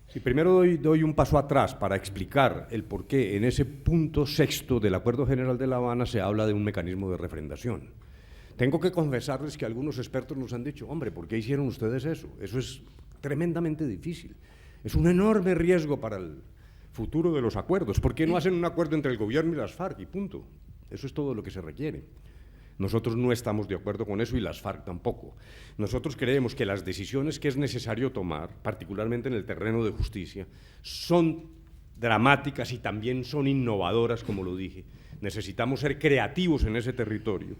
Sí, primero doy un paso atrás para explicar el por qué en ese punto sexto del Acuerdo General de La Habana se habla de un mecanismo de refrendación. Tengo que confesarles que algunos expertos nos han dicho, hombre, ¿por qué hicieron ustedes eso? Eso es tremendamente difícil, es un enorme riesgo para el futuro de los acuerdos. ¿Por qué no hacen un acuerdo entre el gobierno y las FARC y punto? Eso es todo lo que se requiere. Nosotros no estamos de acuerdo con eso y las FARC tampoco. Nosotros creemos que las decisiones que es necesario tomar, particularmente en el terreno de justicia, son dramáticas y también son innovadoras, como lo dije. Necesitamos ser creativos en ese territorio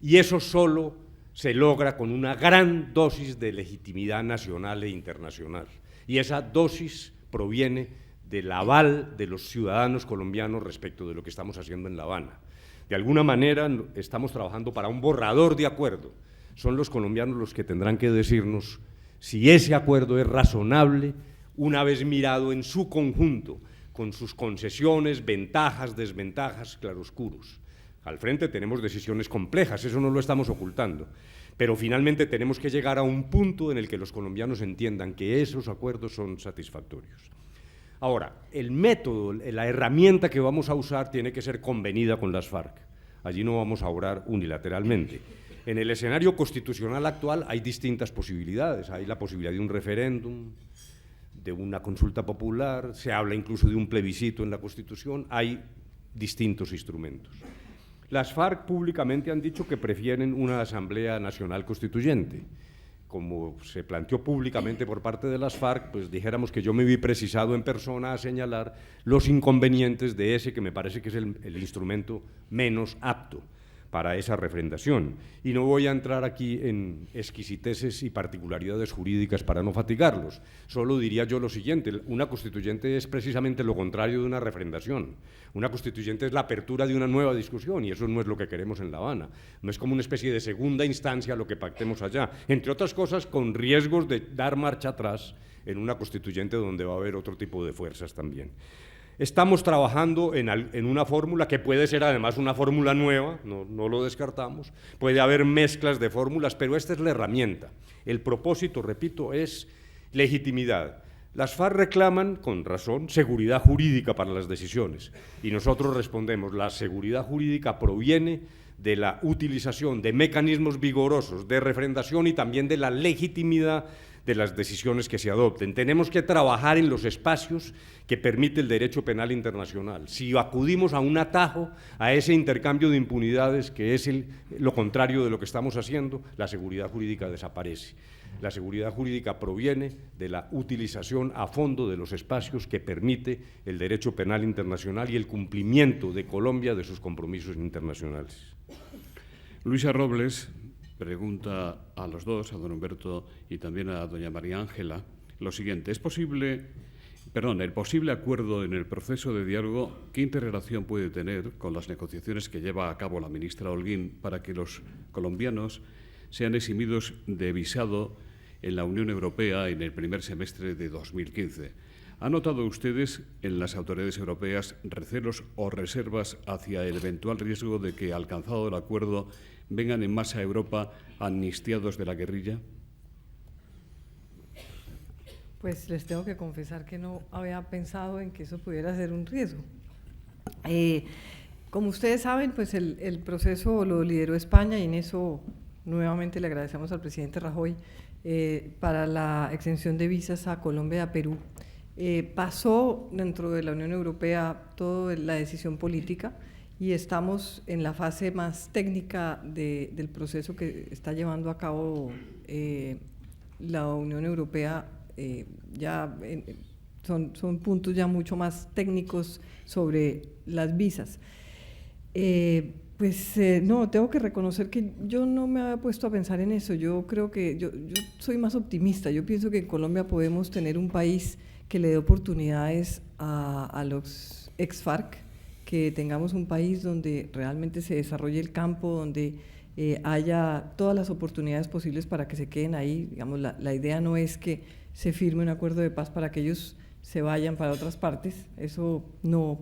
y eso solo se logra con una gran dosis de legitimidad nacional e internacional. Y esa dosis proviene del aval de los ciudadanos colombianos respecto de lo que estamos haciendo en La Habana. De alguna manera estamos trabajando para un borrador de acuerdo. Son los colombianos los que tendrán que decirnos si ese acuerdo es razonable una vez mirado en su conjunto, con sus concesiones, ventajas, desventajas, claroscuros. Al frente tenemos decisiones complejas, eso no lo estamos ocultando, pero finalmente tenemos que llegar a un punto en el que los colombianos entiendan que esos acuerdos son satisfactorios. Ahora, el método, la herramienta que vamos a usar tiene que ser convenida con las FARC. Allí no vamos a obrar unilateralmente. En el escenario constitucional actual hay distintas posibilidades. Hay la posibilidad de un referéndum, de una consulta popular, se habla incluso de un plebiscito en la Constitución, hay distintos instrumentos. Las FARC públicamente han dicho que prefieren una Asamblea Nacional Constituyente. Como se planteó públicamente por parte de las FARC, pues dijéramos que yo me vi precisado en persona a señalar los inconvenientes de ese que me parece que es el instrumento menos apto para esa refrendación. Y no voy a entrar aquí en exquisiteces y particularidades jurídicas para no fatigarlos. Solo diría yo lo siguiente: una constituyente es precisamente lo contrario de una refrendación. Una constituyente es la apertura de una nueva discusión y eso no es lo que queremos en La Habana. No es como una especie de segunda instancia lo que pactemos allá, entre otras cosas con riesgos de dar marcha atrás en una constituyente donde va a haber otro tipo de fuerzas también. Estamos trabajando en una fórmula que puede ser además una fórmula nueva, no lo descartamos, puede haber mezclas de fórmulas, pero esta es la herramienta. El propósito, repito, es legitimidad. Las FARC reclaman, con razón, seguridad jurídica para las decisiones y nosotros respondemos: la seguridad jurídica proviene de la utilización de mecanismos vigorosos de refrendación y también de la legitimidad de las decisiones que se adopten. Tenemos que trabajar en los espacios que permite el derecho penal internacional. Si acudimos a un atajo, a ese intercambio de impunidades, que es lo contrario de lo que estamos haciendo, la seguridad jurídica desaparece. La seguridad jurídica proviene de la utilización a fondo de los espacios que permite el derecho penal internacional y el cumplimiento de Colombia de sus compromisos internacionales. Luisa Robles pregunta a los dos, a don Humberto y también a doña María Ángela, lo siguiente: el posible acuerdo en el proceso de diálogo, ¿qué interrelación puede tener con las negociaciones que lleva a cabo la ministra Holguín para que los colombianos sean eximidos de visado en la Unión Europea en el primer semestre de 2015? ¿Han notado ustedes en las autoridades europeas recelos o reservas hacia el eventual riesgo de que, alcanzado el acuerdo, vengan en masa a Europa amnistiados de la guerrilla? Pues les tengo que confesar que no había pensado en que eso pudiera ser un riesgo. Como ustedes saben, pues el proceso lo lideró España y en eso nuevamente le agradecemos al presidente Rajoy para la exención de visas a Colombia y a Perú. Pasó dentro de la Unión Europea toda la decisión política y estamos en la fase más técnica del proceso que está llevando a cabo la Unión Europea. Son puntos ya mucho más técnicos sobre las visas. No, tengo que reconocer que yo no me había puesto a pensar en eso. Yo creo que yo soy más optimista. Yo pienso que en Colombia podemos tener un país que le dé oportunidades a los ex-FARC, que tengamos un país donde realmente se desarrolle el campo, donde haya todas las oportunidades posibles para que se queden ahí. Digamos, la idea no es que se firme un acuerdo de paz para que ellos se vayan para otras partes. Eso no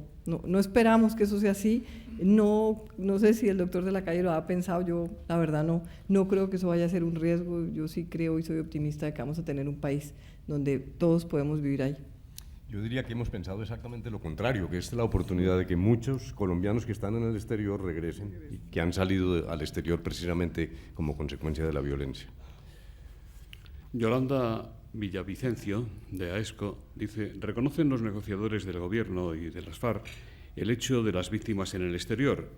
esperamos que eso sea así. No sé si el doctor de la calle lo ha pensado. Yo la verdad no creo que eso vaya a ser un riesgo. Yo sí creo y soy optimista de que vamos a tener un país donde todos podemos vivir ahí. Yo diría que hemos pensado exactamente lo contrario, que es la oportunidad de que muchos colombianos que están en el exterior regresen y que han salido al exterior precisamente como consecuencia de la violencia. Yolanda Villavicencio, de AESCO, dice: ¿reconocen los negociadores del Gobierno y de las FARC el hecho de las víctimas en el exterior,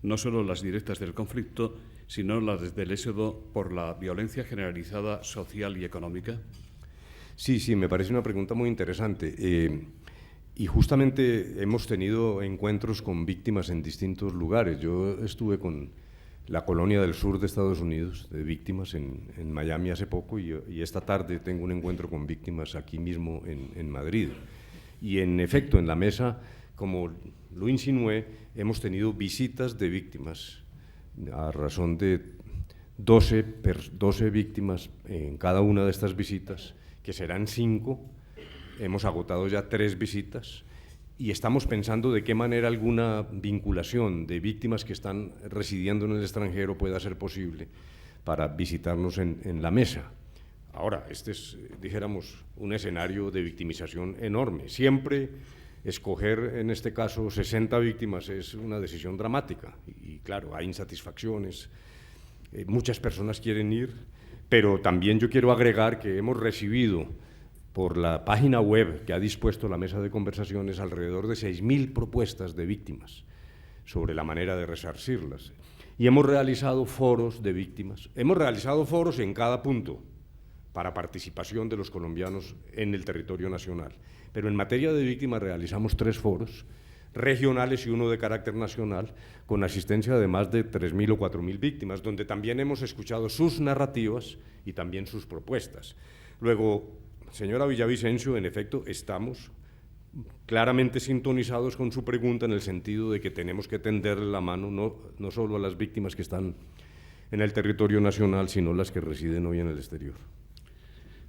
no solo las directas del conflicto, sino las del éxodo por la violencia generalizada social y económica? Sí, me parece una pregunta muy interesante. Y justamente hemos tenido encuentros con víctimas en distintos lugares. Yo estuve con la colonia del sur de Estados Unidos, de víctimas en Miami hace poco, y esta tarde tengo un encuentro con víctimas aquí mismo en Madrid. Y en efecto, en la mesa, como lo insinué, hemos tenido visitas de víctimas, a razón de 12 víctimas en cada una de estas visitas, que serán 5. Hemos agotado ya 3 visitas y estamos pensando de qué manera alguna vinculación de víctimas que están residiendo en el extranjero pueda ser posible para visitarnos en la mesa. Ahora, este es, dijéramos, un escenario de victimización enorme. Siempre escoger, en este caso, 60 víctimas es una decisión dramática y claro, hay insatisfacciones, muchas personas quieren ir, pero también yo quiero agregar que hemos recibido por la página web que ha dispuesto la mesa de conversaciones alrededor de 6.000 propuestas de víctimas sobre la manera de resarcirlas. Y hemos realizado foros de víctimas, hemos realizado foros en cada punto para participación de los colombianos en el territorio nacional. Pero en materia de víctimas realizamos 3 foros regionales y 1 de carácter nacional, con asistencia de más de 3.000 o 4.000 víctimas, donde también hemos escuchado sus narrativas y también sus propuestas. Luego, señora Villavicencio, en efecto, estamos claramente sintonizados con su pregunta en el sentido de que tenemos que tenderle la mano no solo a las víctimas que están en el territorio nacional, sino las que residen hoy en el exterior.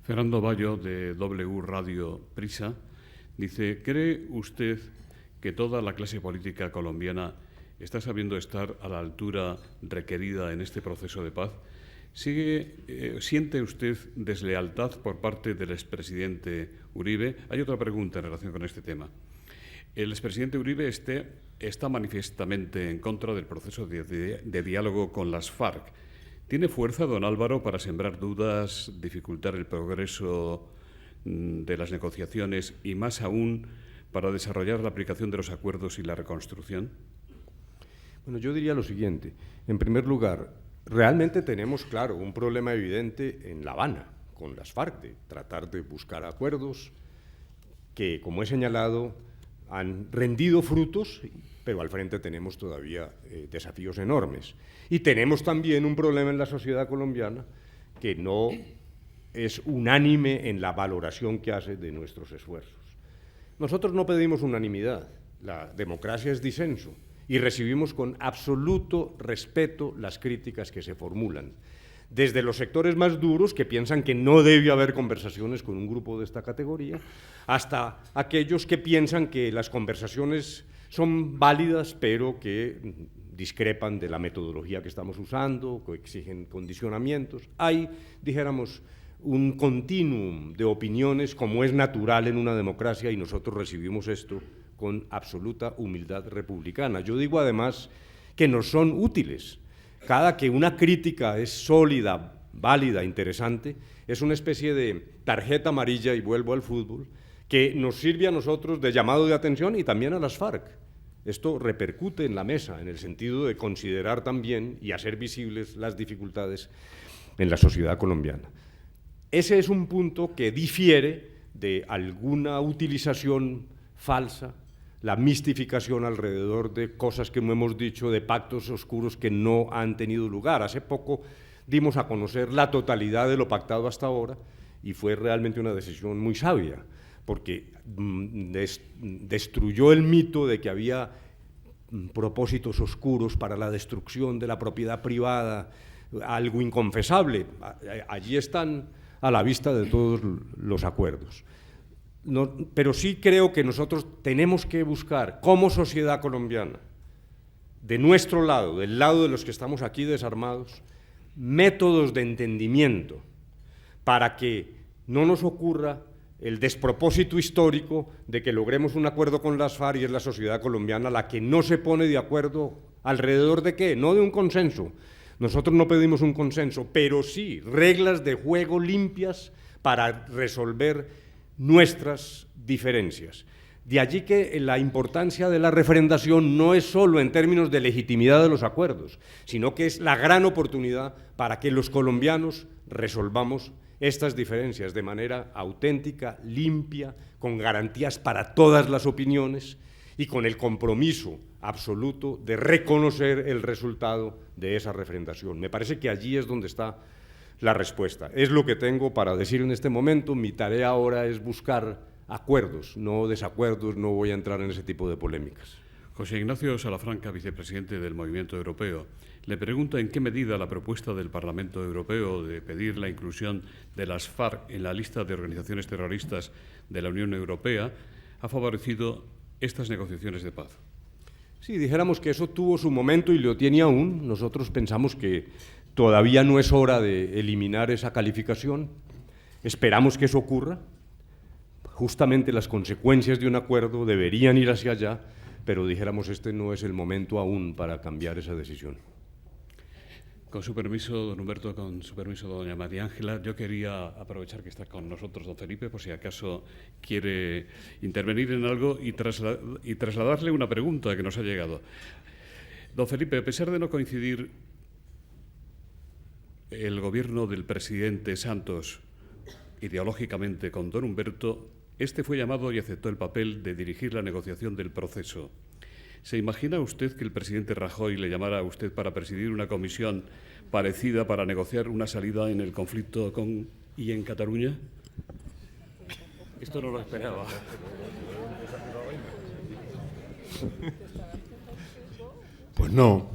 Fernando Bayo, de W Radio Prisa, dice: ¿cree usted que toda la clase política colombiana está sabiendo estar a la altura requerida en este proceso de paz? ¿Siente usted deslealtad por parte del expresidente Uribe? Hay otra pregunta en relación con este tema. El expresidente Uribe está manifiestamente en contra del proceso de diálogo con las FARC. ¿Tiene fuerza, don Álvaro, para sembrar dudas, dificultar el progreso de las negociaciones y, más aún, para desarrollar la aplicación de los acuerdos y la reconstrucción? Bueno, yo diría lo siguiente. En primer lugar, realmente tenemos, claro, un problema evidente en La Habana con las FARC, de tratar de buscar acuerdos que, como he señalado, han rendido frutos, pero al frente tenemos todavía desafíos enormes. Y tenemos también un problema en la sociedad colombiana que no es unánime en la valoración que hace de nuestros esfuerzos. Nosotros no pedimos unanimidad, la democracia es disenso, y recibimos con absoluto respeto las críticas que se formulan, desde los sectores más duros, que piensan que no debe haber conversaciones con un grupo de esta categoría, hasta aquellos que piensan que las conversaciones son válidas, pero que discrepan de la metodología que estamos usando, que exigen condicionamientos. Hay, dijéramos, un continuum de opiniones, como es natural en una democracia, y nosotros recibimos esto con absoluta humildad republicana. Yo digo además que nos son útiles. Cada que una crítica es sólida, válida, interesante, es una especie de tarjeta amarilla, y vuelvo al fútbol, que nos sirve a nosotros de llamado de atención y también a las FARC. Esto repercute en la mesa, en el sentido de considerar también y hacer visibles las dificultades en la sociedad colombiana. Ese es un punto que difiere de alguna utilización falsa, la mistificación alrededor de cosas que no hemos dicho, de pactos oscuros que no han tenido lugar. Hace poco dimos a conocer la totalidad de lo pactado hasta ahora y fue realmente una decisión muy sabia, porque destruyó el mito de que había propósitos oscuros para la destrucción de la propiedad privada, algo inconfesable. Allí están a la vista de todos los acuerdos. No, pero sí creo que nosotros tenemos que buscar, como sociedad colombiana, de nuestro lado, del lado de los que estamos aquí desarmados, métodos de entendimiento para que no nos ocurra el despropósito histórico de que logremos un acuerdo con las FARC y es la sociedad colombiana la que no se pone de acuerdo alrededor de qué, no de un consenso. Nosotros no pedimos un consenso, pero sí reglas de juego limpias para resolver nuestras diferencias. De allí que la importancia de la refrendación no es solo en términos de legitimidad de los acuerdos, sino que es la gran oportunidad para que los colombianos resolvamos estas diferencias de manera auténtica, limpia, con garantías para todas las opiniones y con el compromiso absoluto de reconocer el resultado de esa refrendación. Me parece que allí es donde está la respuesta. Es lo que tengo para decir en este momento. Mi tarea ahora es buscar acuerdos, no desacuerdos, no voy a entrar en ese tipo de polémicas. José Ignacio Salafranca, vicepresidente del Movimiento Europeo, le pregunta en qué medida la propuesta del Parlamento Europeo de pedir la inclusión de las FARC en la lista de organizaciones terroristas de la Unión Europea ha favorecido estas negociaciones de paz. Sí, dijéramos que eso tuvo su momento y lo tiene aún. Nosotros pensamos que todavía no es hora de eliminar esa calificación. Esperamos que eso ocurra. Justamente las consecuencias de un acuerdo deberían ir hacia allá, pero dijéramos este no es el momento aún para cambiar esa decisión. Con su permiso, don Humberto, con su permiso, doña María Ángela, yo quería aprovechar que está con nosotros don Felipe, por si acaso quiere intervenir en algo y trasladarle una pregunta que nos ha llegado. Don Felipe, a pesar de no coincidir el gobierno del presidente Santos ideológicamente con don Humberto, este fue llamado y aceptó el papel de dirigir la negociación del proceso. ¿Se imagina usted que el presidente Rajoy le llamara a usted para presidir una comisión parecida para negociar una salida en el conflicto con y en Cataluña? Esto no lo esperaba. Pues no.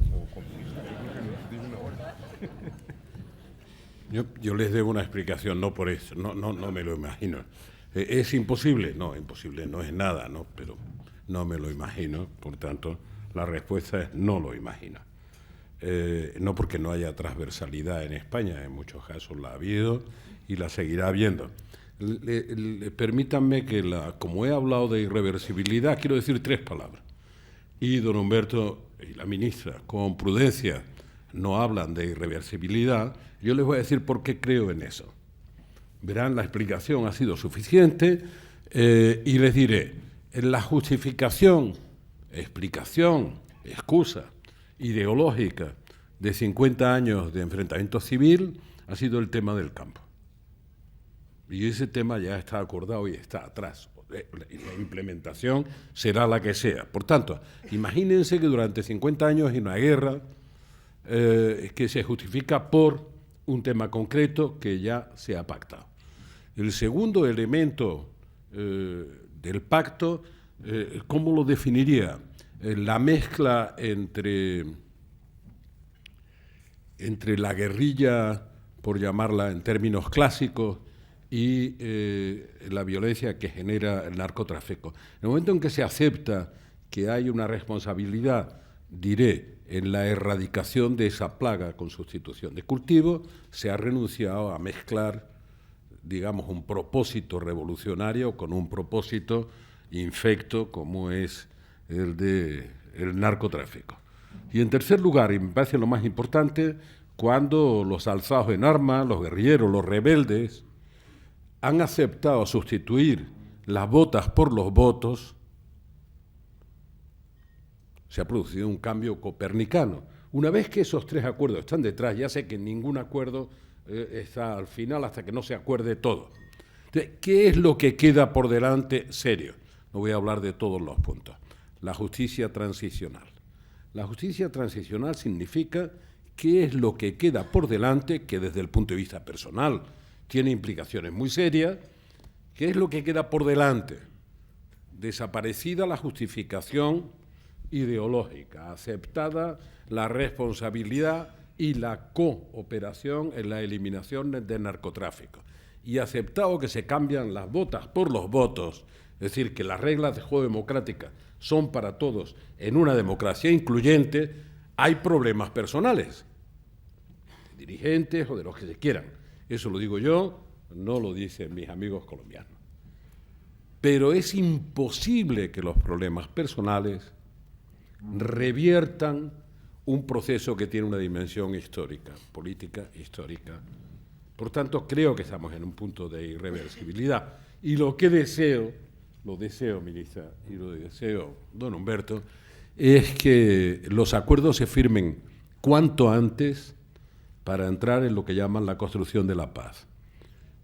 Yo les debo una explicación, no por eso, no me lo imagino. ¿Es imposible? No, imposible no es nada, ¿no? Pero no me lo imagino, por tanto, la respuesta es no lo imagino. No porque no haya transversalidad en España, en muchos casos la ha habido y la seguirá habiendo. Permítanme que, como he hablado de irreversibilidad, quiero decir 3 palabras. Y don Humberto y la ministra, con prudencia, no hablan de irreversibilidad. Yo les voy a decir por qué creo en eso. Verán, la explicación ha sido suficiente y les diré. La justificación, explicación, excusa ideológica de 50 años de enfrentamiento civil ha sido el tema del campo. Y ese tema ya está acordado y está atrás. La implementación será la que sea. Por tanto, imagínense que durante 50 años hay una guerra que se justifica por un tema concreto que ya se ha pactado. El segundo elemento del pacto, ¿cómo lo definiría? La mezcla entre la guerrilla, por llamarla en términos clásicos, y la violencia que genera el narcotráfico. En el momento en que se acepta que hay una responsabilidad, diré, en la erradicación de esa plaga con sustitución de cultivo, se ha renunciado a mezclar, digamos, un propósito revolucionario con un propósito infecto como es el del narcotráfico. Y en tercer lugar, y me parece lo más importante, cuando los alzados en armas, los guerrilleros, los rebeldes, han aceptado sustituir las botas por los votos, se ha producido un cambio copernicano. Una vez que esos 3 acuerdos están detrás, ya sé que ningún acuerdo está al final hasta que no se acuerde todo. Entonces, ¿qué es lo que queda por delante serio? No voy a hablar de todos los puntos. La justicia transicional. La justicia transicional significa qué es lo que queda por delante, que desde el punto de vista personal tiene implicaciones muy serias. ¿Qué es lo que queda por delante? Desaparecida la justificación ideológica, aceptada la responsabilidad y la cooperación en la eliminación del narcotráfico, y aceptado que se cambian las botas por los votos, es decir, que las reglas de juego democráticas son para todos en una democracia incluyente, hay problemas personales, de dirigentes o de los que se quieran. Eso lo digo yo, no lo dicen mis amigos colombianos. Pero es imposible que los problemas personales reviertan un proceso que tiene una dimensión histórica, política histórica. Por tanto, creo que estamos en un punto de irreversibilidad. Y lo que deseo, ministra, y lo deseo, don Humberto, es que los acuerdos se firmen cuanto antes para entrar en lo que llaman la construcción de la paz.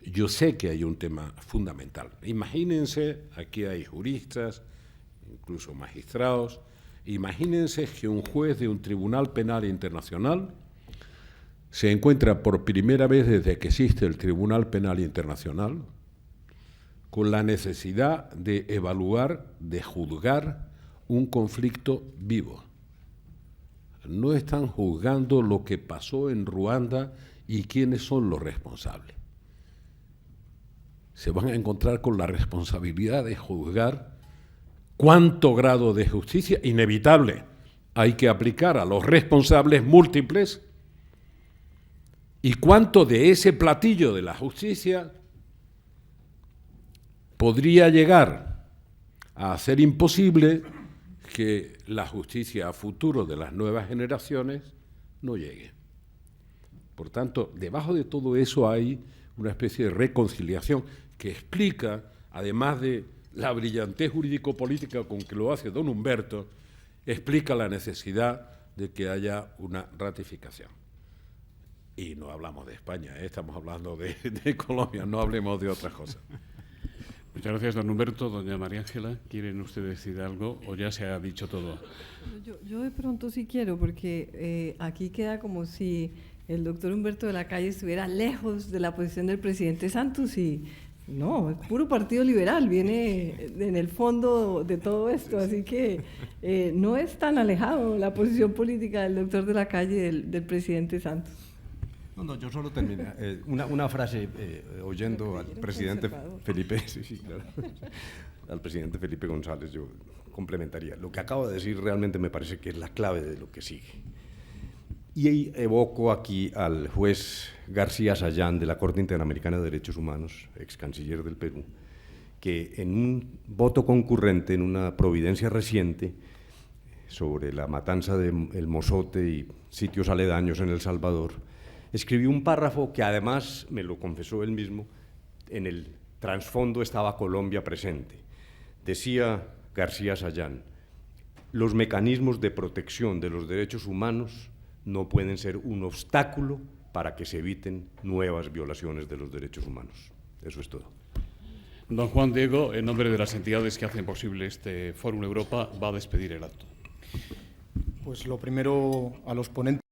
Yo sé que hay un tema fundamental. Imagínense, aquí hay juristas, incluso magistrados. Imagínense que un juez de un tribunal penal internacional se encuentra por primera vez desde que existe el Tribunal Penal Internacional con la necesidad de evaluar, de juzgar un conflicto vivo. No están juzgando lo que pasó en Ruanda y quiénes son los responsables. Se van a encontrar con la responsabilidad de juzgar cuánto grado de justicia inevitable hay que aplicar a los responsables múltiples y cuánto de ese platillo de la justicia podría llegar a hacer imposible que la justicia a futuro de las nuevas generaciones no llegue. Por tanto, debajo de todo eso hay una especie de reconciliación que explica, además de la brillantez jurídico-política con que lo hace don Humberto, explica la necesidad de que haya una ratificación. Y no hablamos de España, estamos hablando de Colombia, no hablemos de otras cosas. Muchas gracias, don Humberto. Doña María Ángela, ¿quieren ustedes decir algo o ya se ha dicho todo? Yo de pronto sí quiero, porque aquí queda como si el doctor Humberto de la Calle estuviera lejos de la posición del presidente Santos y no, es puro partido liberal, viene en el fondo de todo esto, así que no es tan alejado la posición política del doctor de la Calle del presidente Santos. No, yo solo termino. Una frase, oyendo al presidente Felipe, sí, claro, al presidente Felipe González, yo complementaría. Lo que acabo de decir realmente me parece que es la clave de lo que sigue. Y evoco aquí al juez García Sayán de la Corte Interamericana de Derechos Humanos, ex canciller del Perú, que en un voto concurrente, en una providencia reciente sobre la matanza de El Mozote y sitios aledaños en El Salvador, escribió un párrafo que además, me lo confesó él mismo, en el trasfondo estaba Colombia presente. Decía García Sayán, los mecanismos de protección de los derechos humanos no pueden ser un obstáculo para que se eviten nuevas violaciones de los derechos humanos. Eso es todo. Don Juan Diego, en nombre de las entidades que hacen posible este Fórum Europa, va a despedir el acto. Pues lo primero, a los ponentes.